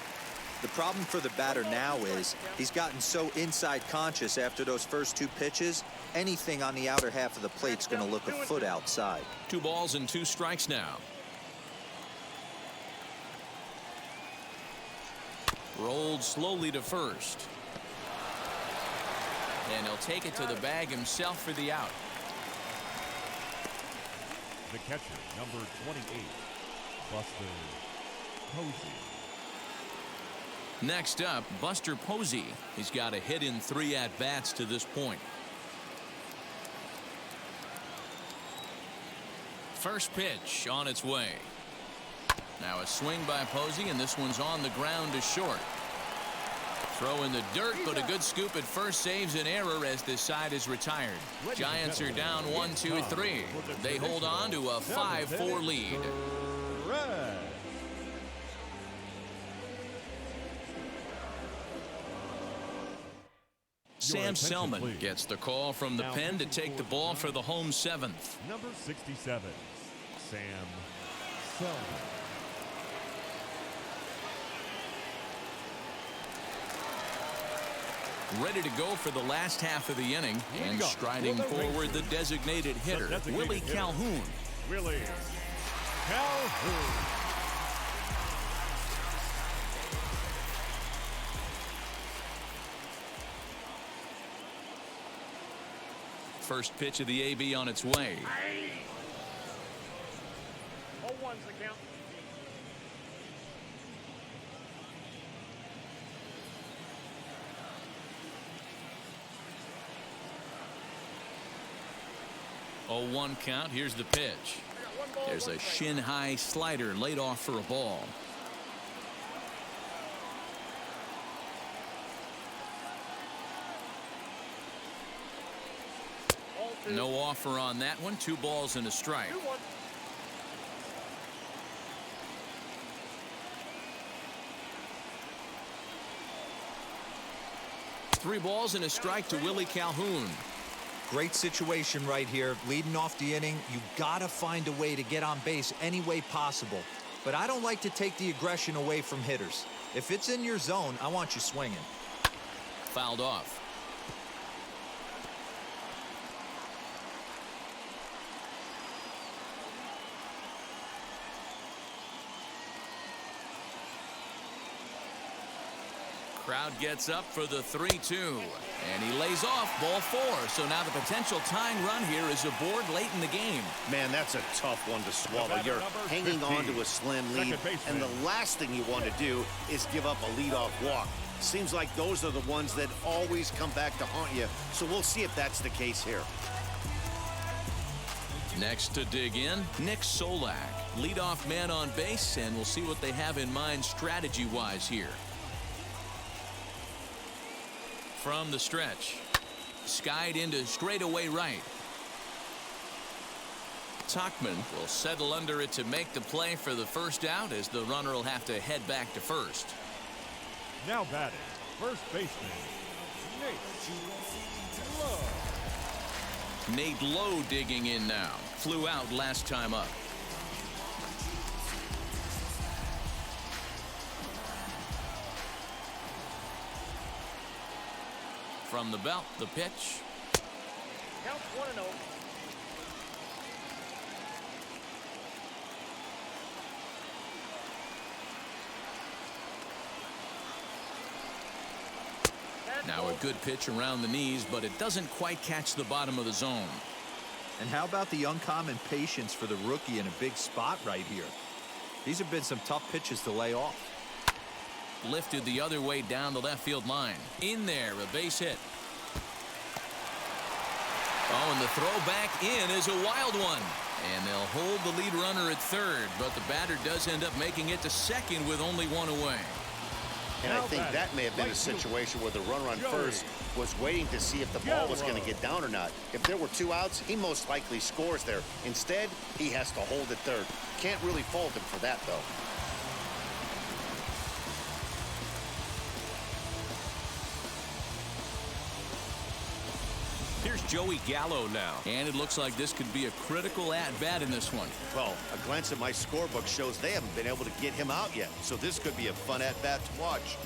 The problem for the batter now is he's gotten so inside conscious after those first 2 pitches, anything on the outer half of the plate's going to look a foot outside. 2 balls and 2 strikes now. Rolled slowly to first. And he'll take it to the bag himself for the out. The catcher, number 28, Buster Posey. Next up, Buster Posey. He's got a hit in 3 at-bats to this point. First pitch on its way. Now a swing by Posey, and this one's on the ground to short. Throw in the dirt, but a good scoop at first saves an error as this side is retired. Giants are down 1-2-3. They hold on to a 5-4 lead. Sam Selman gets the call from the pen to take the ball for the home 7th. Number 67, Sam Selman. Ready to go for the last half of the inning, and striding forward the designated hitter, Willie Calhoun. Willie Calhoun. First pitch of the AB on its way. 0-1's the count. Oh, 1 count. Here's the pitch. There's a shin-high slider laid off for a ball. No offer on that one. 2 balls and a strike. 2-1. Three balls and a strike to Willie Calhoun. Great situation right here. Leading off the inning, you gotta find a way to get on base any way possible. But I don't like to take the aggression away from hitters. If it's in your zone, I want you swinging. Fouled off. Crowd gets up for the 3-2. And he lays off ball 4. So now the potential tying run here is aboard late in the game. Man, that's a tough one to swallow. You're hanging on to a slim lead, and the last thing you want to do is give up a leadoff walk. Seems like those are the ones that always come back to haunt you. So we'll see if that's the case here. Next to dig in, Nick Solak, leadoff man on base, and we'll see what they have in mind strategy-wise here. From the stretch, skied into straightaway right. Tuckman will settle under it to make the play for the first out, as the runner will have to head back to first. Now batting, first baseman, Nate Lowe digging in now. Flew out last time up. From the belt, the pitch. Counts 1-0. Now a good pitch around the knees, but it doesn't quite catch the bottom of the zone. And how about the uncommon patience for the rookie in a big spot right here? These have been some tough pitches to lay off. Lifted the other way down the left field line. In there, a base hit. Oh, and the throw back in is a wild one. And they'll hold the lead runner at third, but the batter does end up making it to second with only one away. And I think that may have been a situation where the runner on first was waiting to see if the ball was going to get down or not. If there were 2 outs, he most likely scores there. Instead, he has to hold at third. Can't really fault him for that, though. Here's Joey Gallo now. And it looks like this could be a critical at-bat in this one. Well, a glance at my scorebook shows they haven't been able to get him out yet. So this could be a fun at-bat to watch.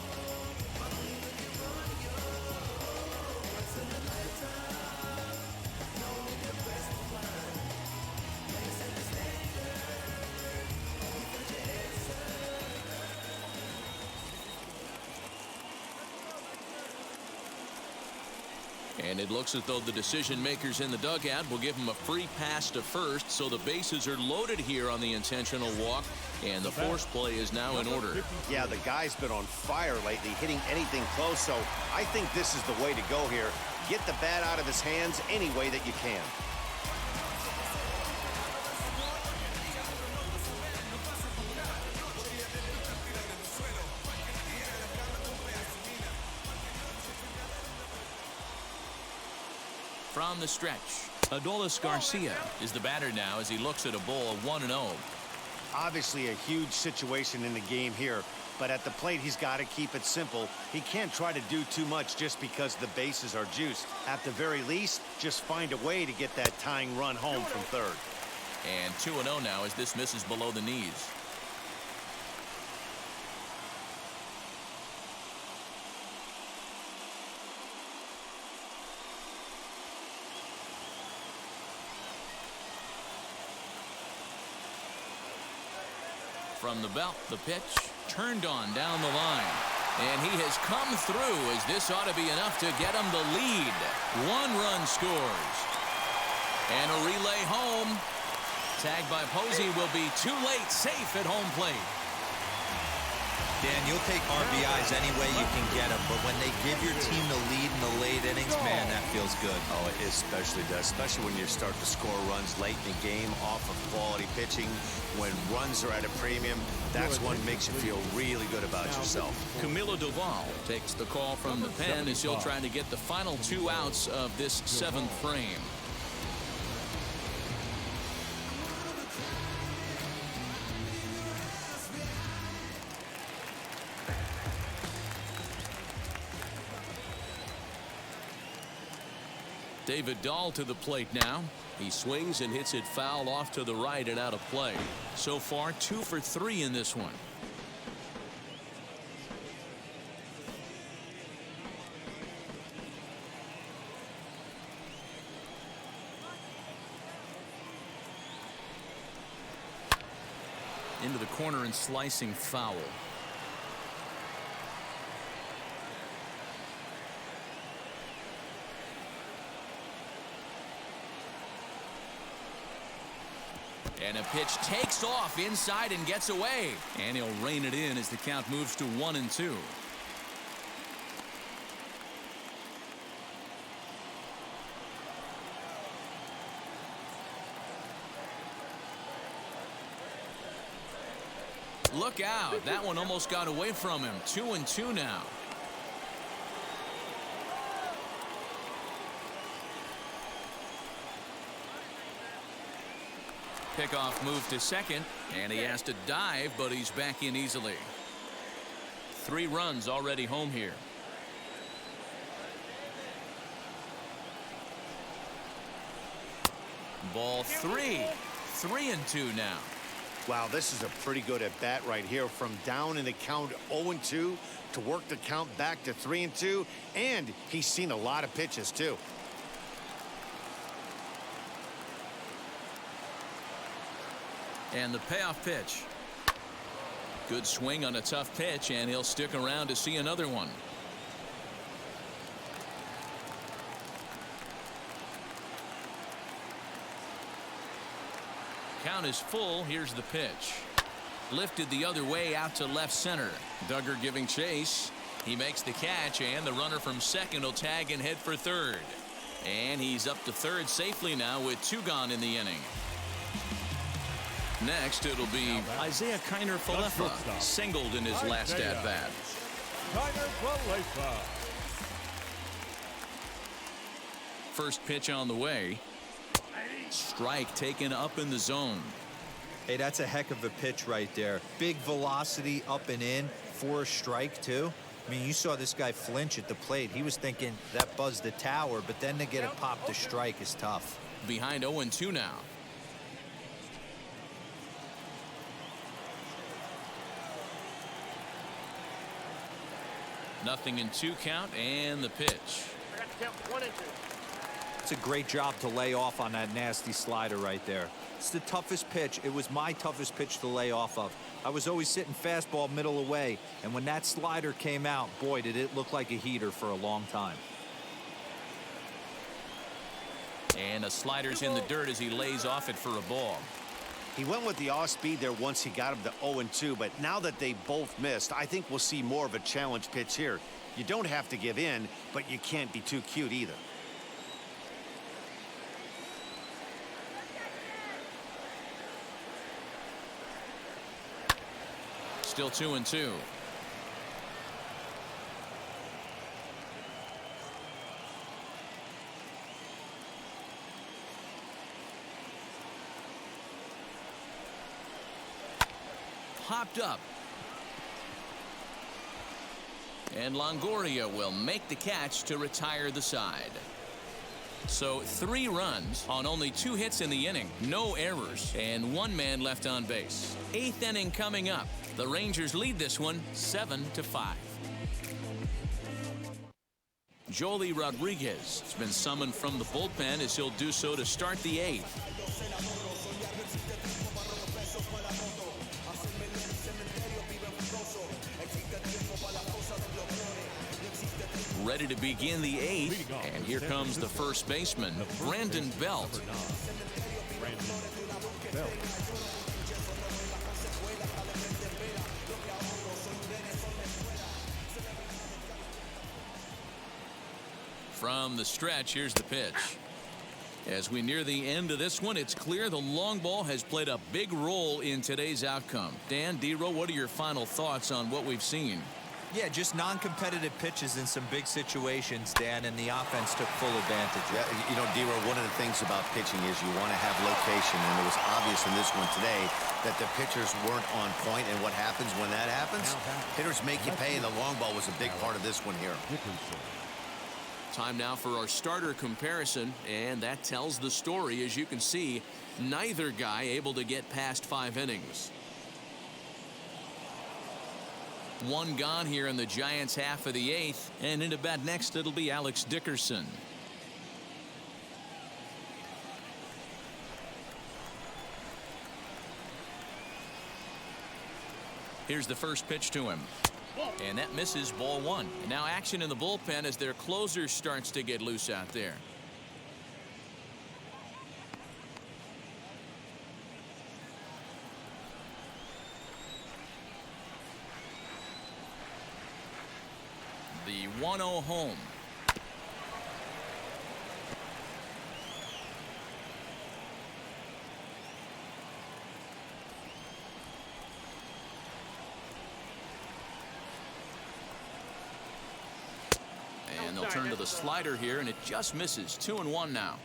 And it looks as though the decision makers in the dugout will give him a free pass to first, so the bases are loaded here on the intentional walk, and the force play is now in order. Yeah, the guy's been on fire lately, hitting anything close, so I think this is the way to go here. Get the bat out of his hands any way that you can. From the stretch, Adolis Garcia is the batter now as he looks at a ball of 1-0. Obviously a huge situation in the game here, but at the plate he's got to keep it simple. He can't try to do too much just because the bases are juiced. At the very least, just find a way to get that tying run home from third. And 2-0 now as this misses below the knees. From the belt, the pitch turned on down the line. And he has come through as this ought to be enough to get him the lead. 1 run scores. And a relay home. Tagged by Posey will be too late, safe at home plate. Dan, you'll take RBIs any way you can get them, but when they give your team the lead in the late innings, man, that feels good. Oh, it especially does, especially when you start to score runs late in the game off of quality pitching. When runs are at a premium, that's what makes you feel really good about yourself. Camilo Doval takes the call from the pen as he'll try to get the final 2 outs of this 7th frame. David Dahl to the plate now. He swings and hits it foul off to the right and out of play. So far, 2 for 3 in this one. Into the corner and slicing foul. And a pitch takes off inside and gets away. And he'll rein it in as the count moves to 1-2. Look out. That one almost got away from him. 2-2 now. Pickoff move to second, and he has to dive, but he's back in easily. 3 runs already home here. Ball 3. 3-2 now. Wow, this is a pretty good at bat right here. From down in the count 0-2 to work the count back to 3-2, and he's seen a lot of pitches too. And the payoff pitch. Good swing on a tough pitch, and he'll stick around to see another one. Count is full. Here's the pitch. Lifted the other way out to left center. Duggar giving chase. He makes the catch, and the runner from second will tag and head for third. And he's up to third safely now with 2 gone in the inning. Next, it'll be Isaiah Kiner-Falefa, singled in his last at-bat. First pitch on the way. Strike taken up in the zone. Hey, that's a heck of a pitch right there. Big velocity up and in for a strike, too. I mean, you saw this guy flinch at the plate. He was thinking that buzzed the tower, but then to get it popped to strike is tough. Behind 0-2 now. Nothing in 2 count, and the pitch. I got the count 1-2. It's a great job to lay off on that nasty slider right there. It's the toughest pitch. It was my toughest pitch to lay off of. I was always sitting fastball middle away, and when that slider came out, boy, did it look like a heater for a long time. And a slider's in the dirt as he lays off it for a ball. He went with the off speed there once he got him to 0-2, but now that they both missed, I think we'll see more of a challenge pitch here. You don't have to give in, but you can't be too cute either. Still 2-2. Hopped up. And Longoria will make the catch to retire the side. So 3 runs on only 2 hits in the inning, no errors, and 1 man left on base. 8th inning coming up. The Rangers lead this one 7-5. Joely Rodriguez has been summoned from the bullpen as he'll do so to start the 8th. Ready to begin the 8th, and here comes the first baseman, Brandon Belt. From the stretch, here's the pitch. As we near the end of this one, it's clear the long ball has played a big role in today's outcome. Dan, D-Row, what are your final thoughts on what we've seen? Yeah, just non-competitive pitches in some big situations, Dan, and the offense took full advantage. Yeah, you know, D-Row, one of the things about pitching is you want to have location, and it was obvious in this one today that the pitchers weren't on point, and what happens when that happens? Hitters make you pay, and the long ball was a big part of this one here. Time now for our starter comparison, and that tells the story. As you can see, neither guy able to get past 5 innings. 1 gone here in the Giants' half of the 8th, and into bat next it'll be Alex Dickerson. Here's the first pitch to him. And that misses, ball 1. And now action in the bullpen as their closer starts to get loose out there. 1-0 home. And they'll turn to the slider here, and it just misses. 2-1 now.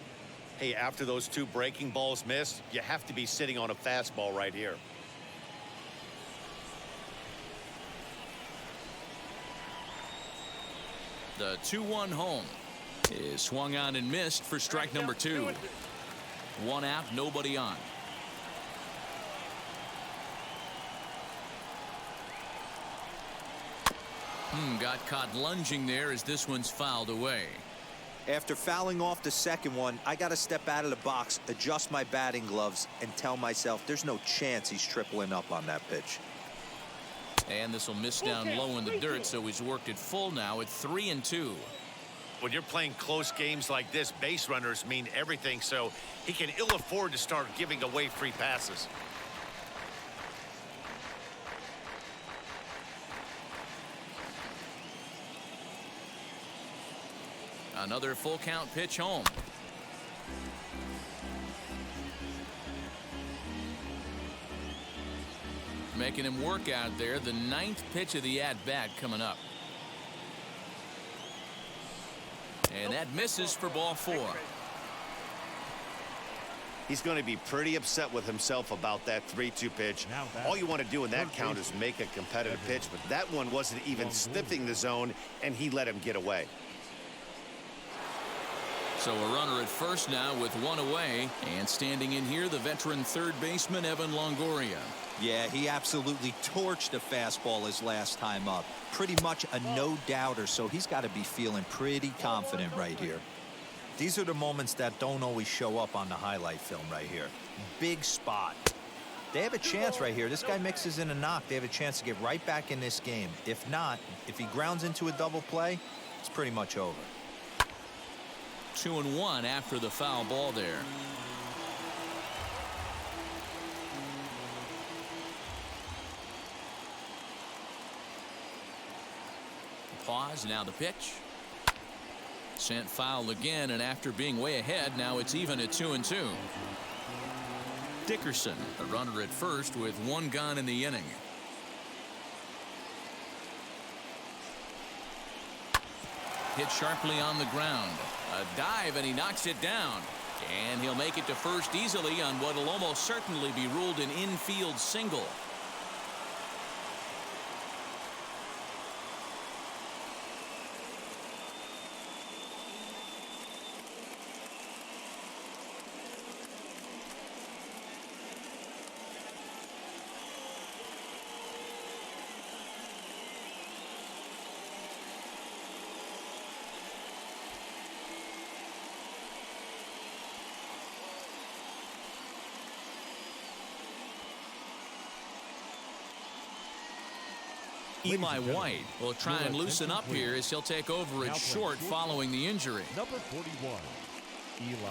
Hey, after those two breaking balls missed, you have to be sitting on a fastball right here. The 2-1 home is swung on and missed for strike number 2. 1 out, nobody on. Got caught lunging there as this one's fouled away. After fouling off the second one, I got to step out of the box, adjust my batting gloves, and tell myself there's no chance he's tripling up on that pitch. And this will miss down low in the dirt, so he's worked it full now at 3-2. When you're playing close games like this, base runners mean everything, so he can ill afford to start giving away free passes. Another full count pitch home. Making him work out there. The 9th pitch of the at-bat coming up. And that misses for ball 4. He's going to be pretty upset with himself about that 3-2 pitch. All you want to do in that count is make a competitive pitch, but that one wasn't even sniffing the zone, and he let him get away. So a runner at first now with 1 away, and standing in here, the veteran third baseman Evan Longoria. Yeah, he absolutely torched the fastball his last time up. Pretty much a no-doubter, so he's got to be feeling pretty confident right here. These are the moments that don't always show up on the highlight film right here. Big spot. They have a chance right here. This guy mixes in a knock. They have a chance to get right back in this game. If not, if he grounds into a double play, it's pretty much over. 2-1 after the foul ball there. Pause, now the pitch. Sent foul again, and after being way ahead, now it's even at 2-2. Dickerson, a runner at first with 1 gone in the inning. Hit sharply on the ground. A dive, and he knocks it down. And he'll make it to first easily on what will almost certainly be ruled an infield single. Eli White will try and loosen up here as he'll take over at short following the injury. Number 41, Eli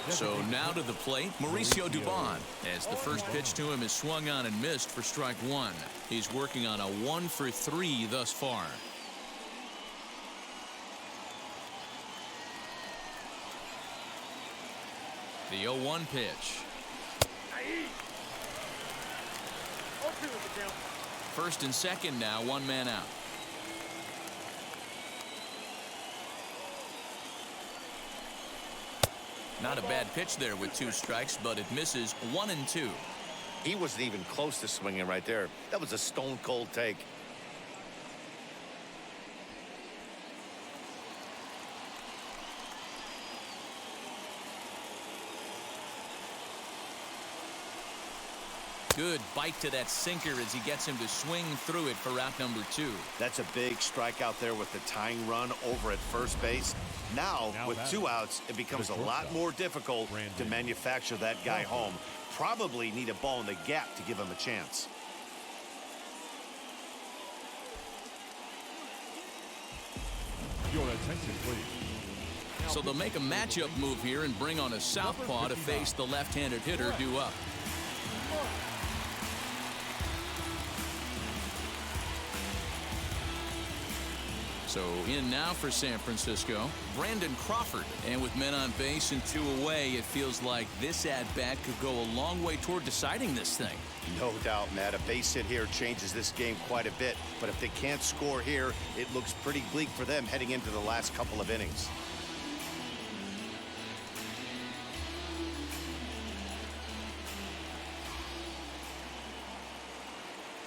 White. So now to the plate, Mauricio Dubon, as the first pitch to him is swung on and missed for strike 1. He's working on a 1 for 3 thus far. The 0-1 pitch. First and second now, 1 man out. Not a bad pitch there with 2 strikes, but it misses 1-2. He wasn't even close to swinging right there. That was a stone cold take. Good bite to that sinker as he gets him to swing through it for out number 2. That's a big strikeout there with the tying run over at first base. Now with 2 outs, it becomes a lot more difficult to manufacture that guy home. Probably need a ball in the gap to give him a chance. Your attention, please. So they'll make a matchup move here and bring on a southpaw to face the left-handed hitter due up. So in now for San Francisco, Brandon Crawford. And with men on base and 2 away, it feels like this at-bat could go a long way toward deciding this thing. No doubt, Matt. A base hit here changes this game quite a bit. But if they can't score here, it looks pretty bleak for them heading into the last couple of innings.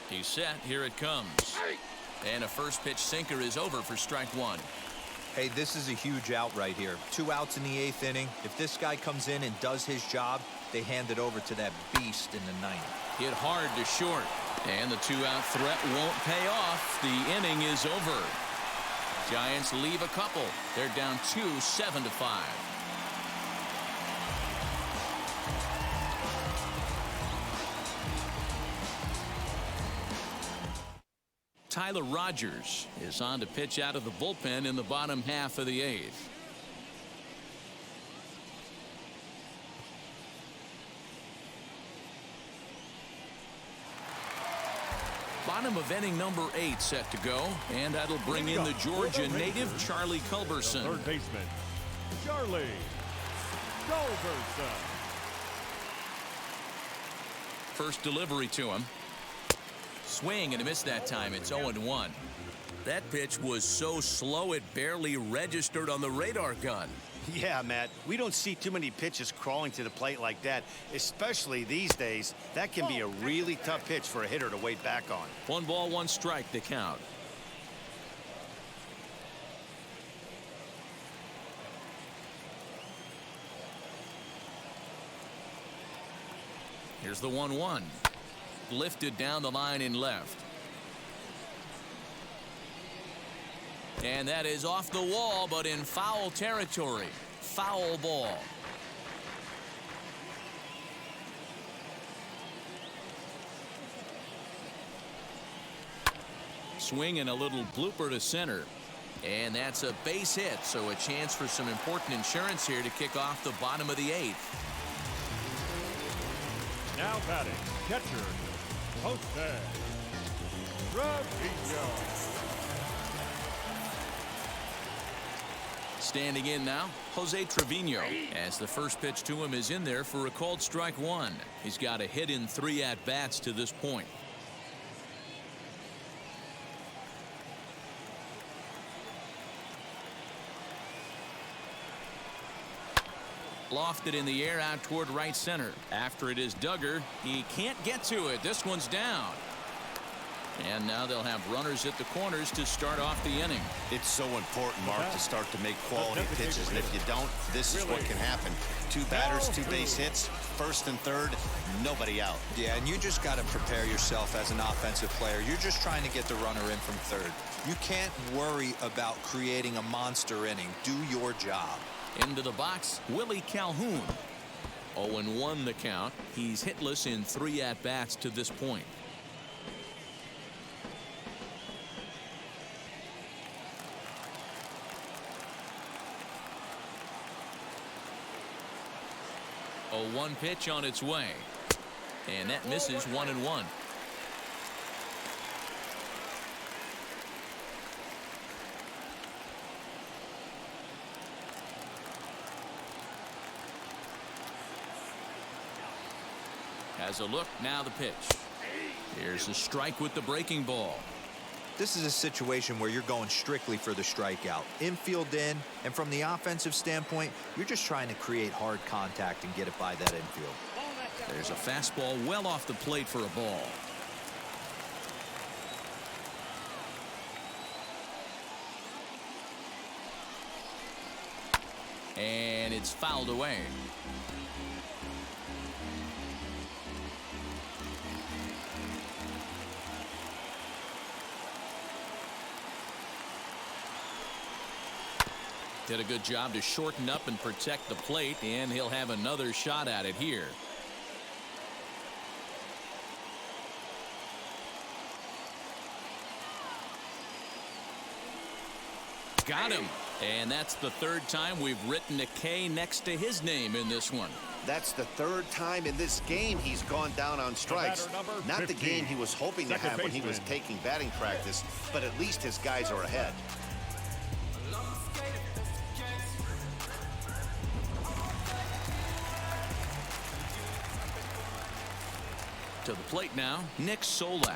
He's set. Here it comes. And a first pitch sinker is over for strike 1. Hey, this is a huge out right here. 2 outs in the 8th inning. If this guy comes in and does his job, they hand it over to that beast in the 9th. Hit hard to short. And the 2-out threat won't pay off. The inning is over. Giants leave a couple. They're down 2, 7-5. Tyler Rogers is on to pitch out of the bullpen in the bottom half of the 8th. Bottom of inning number 8 set to go, and that'll bring in the Georgia native Charlie Culberson. Third baseman, Charlie Culberson. First delivery to him. Swing and a miss that time. It's 0-1. That pitch was so slow it barely registered on the radar gun. Yeah, Matt, we don't see too many pitches crawling to the plate like that, especially these days. That can be a really tough pitch for a hitter to wait back on. 1 ball, 1 strike, the count. Here's the 1-1. Lifted down the line in left. And that is off the wall, but in foul territory. Foul ball. Swing and a little blooper to center. And that's a base hit, so a chance for some important insurance here to kick off the bottom of the 8th. Now batting, catcher, Jose Trevino. Standing in now, Jose Trevino, as the first pitch to him is in there for a called strike 1. He's got a hit in 3 at-bats to this point. Lofted in the air out toward right center. After it is Duggar, he can't get to it. This one's down. And now they'll have runners at the corners to start off the inning. It's so important, Mark, to start to make quality pitches, and if you don't, this is what can happen. 2 batters, 2 base hits, first and third, nobody out. Yeah, and you just got to prepare yourself as an offensive player. You're just trying to get the runner in from third. You can't worry about creating a monster inning. Do your job. Into the box, Willie Calhoun. 0-1 the count. He's hitless in 3 at-bats to this point. A 1 pitch on its way. And that misses 1-1. Has a look, now the pitch. Here's a strike with the breaking ball. This is a situation where you're going strictly for the strikeout. Infield in, and from the offensive standpoint, you're just trying to create hard contact and get it by that infield. There's a fastball well off the plate for a ball. And it's fouled away. Did a good job to shorten up and protect the plate, and he'll have another shot at it here. Got him. And that's the 3rd time we've written a K next to his name in this one. That's the 3rd time in this game he's gone down on strikes. Not the game he was hoping to have when he was taking batting practice, but at least his guys are ahead. To the plate now, Nick Solak,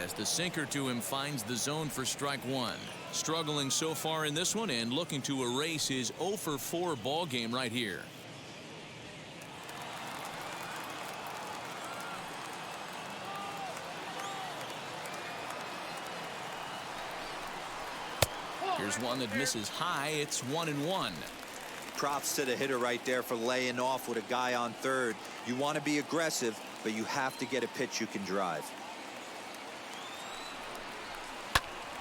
as the sinker to him finds the zone for strike one. Struggling so far in this one and looking to erase his 0 for 4 ball game right here. Here's one that misses high. It's 1-1. Props to the hitter right there for laying off with a guy on third. You want to be aggressive, but you have to get a pitch you can drive.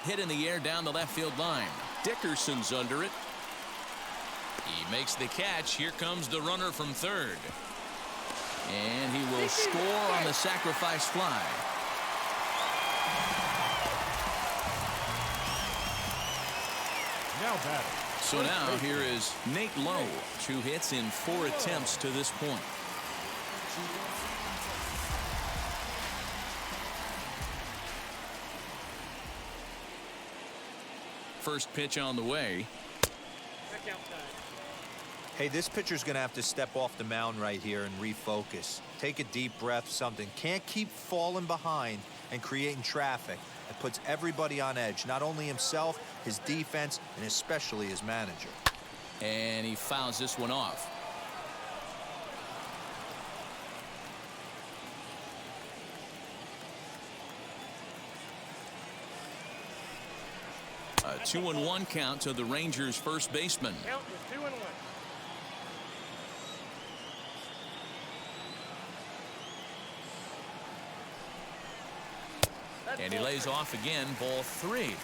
Hit in the air down the left field line. Dickerson's under it. He makes the catch. Here comes the runner from third. And he will score on the sacrifice fly. Now batting. So now here is Nate Lowe. 2 hits in 4 attempts to this point. First pitch on the way. Hey, this pitcher's going to have to step off the mound right here and refocus. Take a deep breath, something. Can't keep falling behind and creating traffic. It puts everybody on edge, not only himself, his defense, and especially his manager. And he fouls this one off. A 2-1 count to the Rangers' first baseman. Count is 2-1. And he lays off again, ball 3.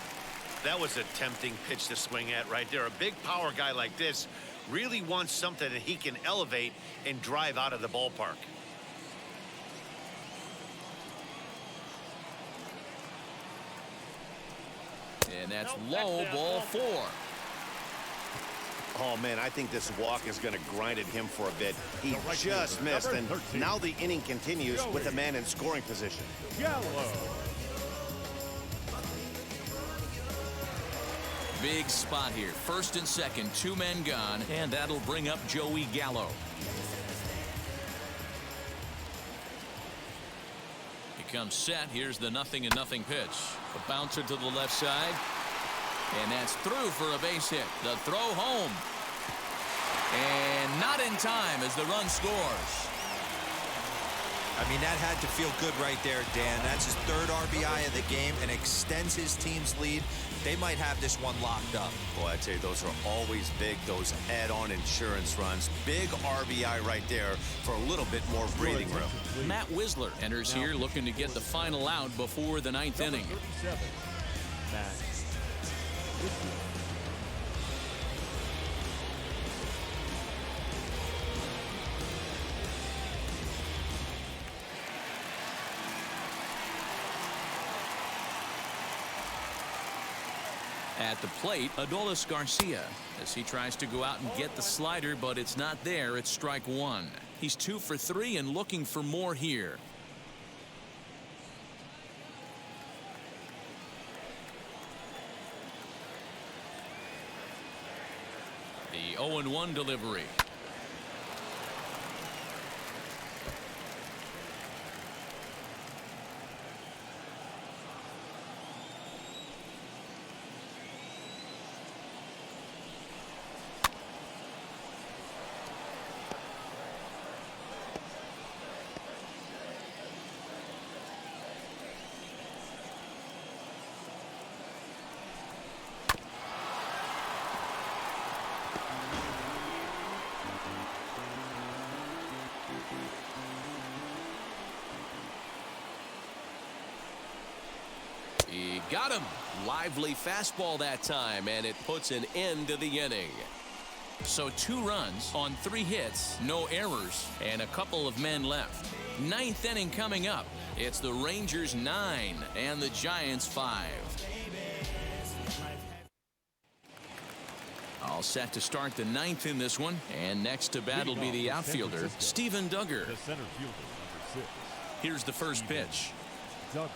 That was a tempting pitch to swing at right there. A big power guy like this really wants something that he can elevate and drive out of the ballpark. And that's low, ball 4. Oh, man, I think this walk is going to grind at him for a bit. He right just fielder, missed, number and 13. now the inning continues with a man in scoring position. Gallo. Big spot here. First and second, 2 men gone, and that'll bring up Joey Gallo. He comes set. Here's the 0-0 pitch. A bouncer to the left side. And that's through for a base hit. The throw home. And not in time as the run scores. I mean, that had to feel good right there, Dan. That's his 3rd RBI of the game and extends his team's lead. They might have this one locked up. Boy, I tell you, those are always big, those add-on insurance runs. Big RBI right there for a little bit more breathing room. Matt Wisler enters here looking to get the final out before the 9th inning. 37. Matt. At the plate, Adolis Garcia, as he tries to go out and get the slider, but it's not there. It's strike 1. He's 2 for 3 and looking for more here. The 0-1 delivery. He got him. Lively fastball that time, and it puts an end to the inning. So 2 runs on 3 hits, no errors, and a couple of men left. 9th inning coming up. It's the Rangers 9 and the Giants 5. All set to start the 9th in this one, and next to bat will be the outfielder, Steven Duggar. The center fielder, number 6. Here's the first pitch. Duggar.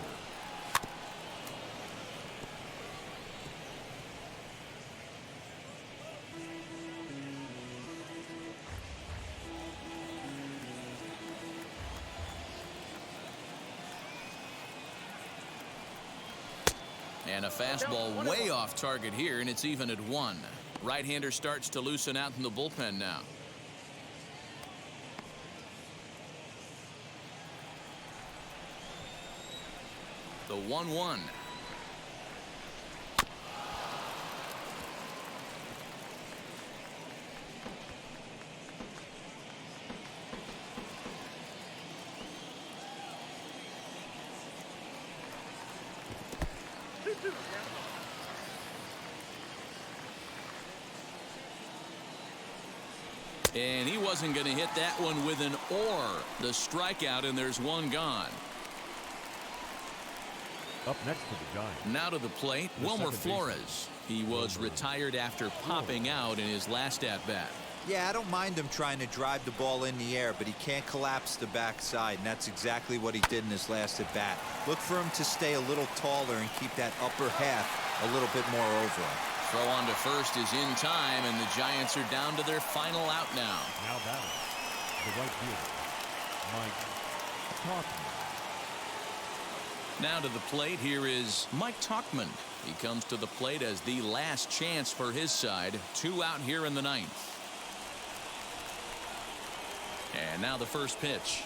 And a fastball way off target here, and it's even at 1. Right-hander starts to loosen out in the bullpen now. The 1-1. And he wasn't going to hit that one with an or. The strikeout, and there's one gone. Up next to the Giants. Now to the plate, Wilmer Flores. He was retired after popping out in his last at-bat. Yeah, I don't mind him trying to drive the ball in the air, but he can't collapse the backside, and that's exactly what he did in his last at-bat. Look for him to stay a little taller and keep that upper half a little bit more over him. Throw on to first is in time, and the Giants are down to their final out now. Now batting, the right fielder, Mike Tauchman. Now to the plate, here is Mike Tauchman. He comes to the plate as the last chance for his side. 2 out here in the 9th. And now the first pitch.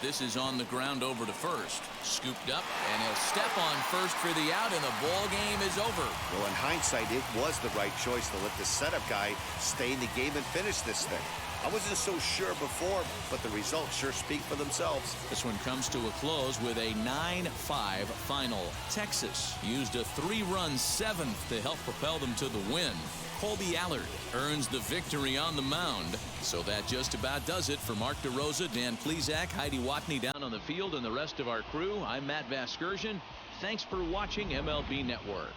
This is on the ground over to first. Scooped up, and he'll step on first for the out, and the ball game is over. Well, in hindsight, it was the right choice to let the setup guy stay in the game and finish this thing. I wasn't so sure before, but the results sure speak for themselves. This one comes to a close with a 9-5 final. Texas used a 3-run 7th to help propel them to the win. Colby Allard earns the victory on the mound. So that just about does it. For Mark DeRosa, Dan Plesac, Heidi Watney down on the field, and the rest of our crew, I'm Matt Vasgersian. Thanks for watching MLB Network.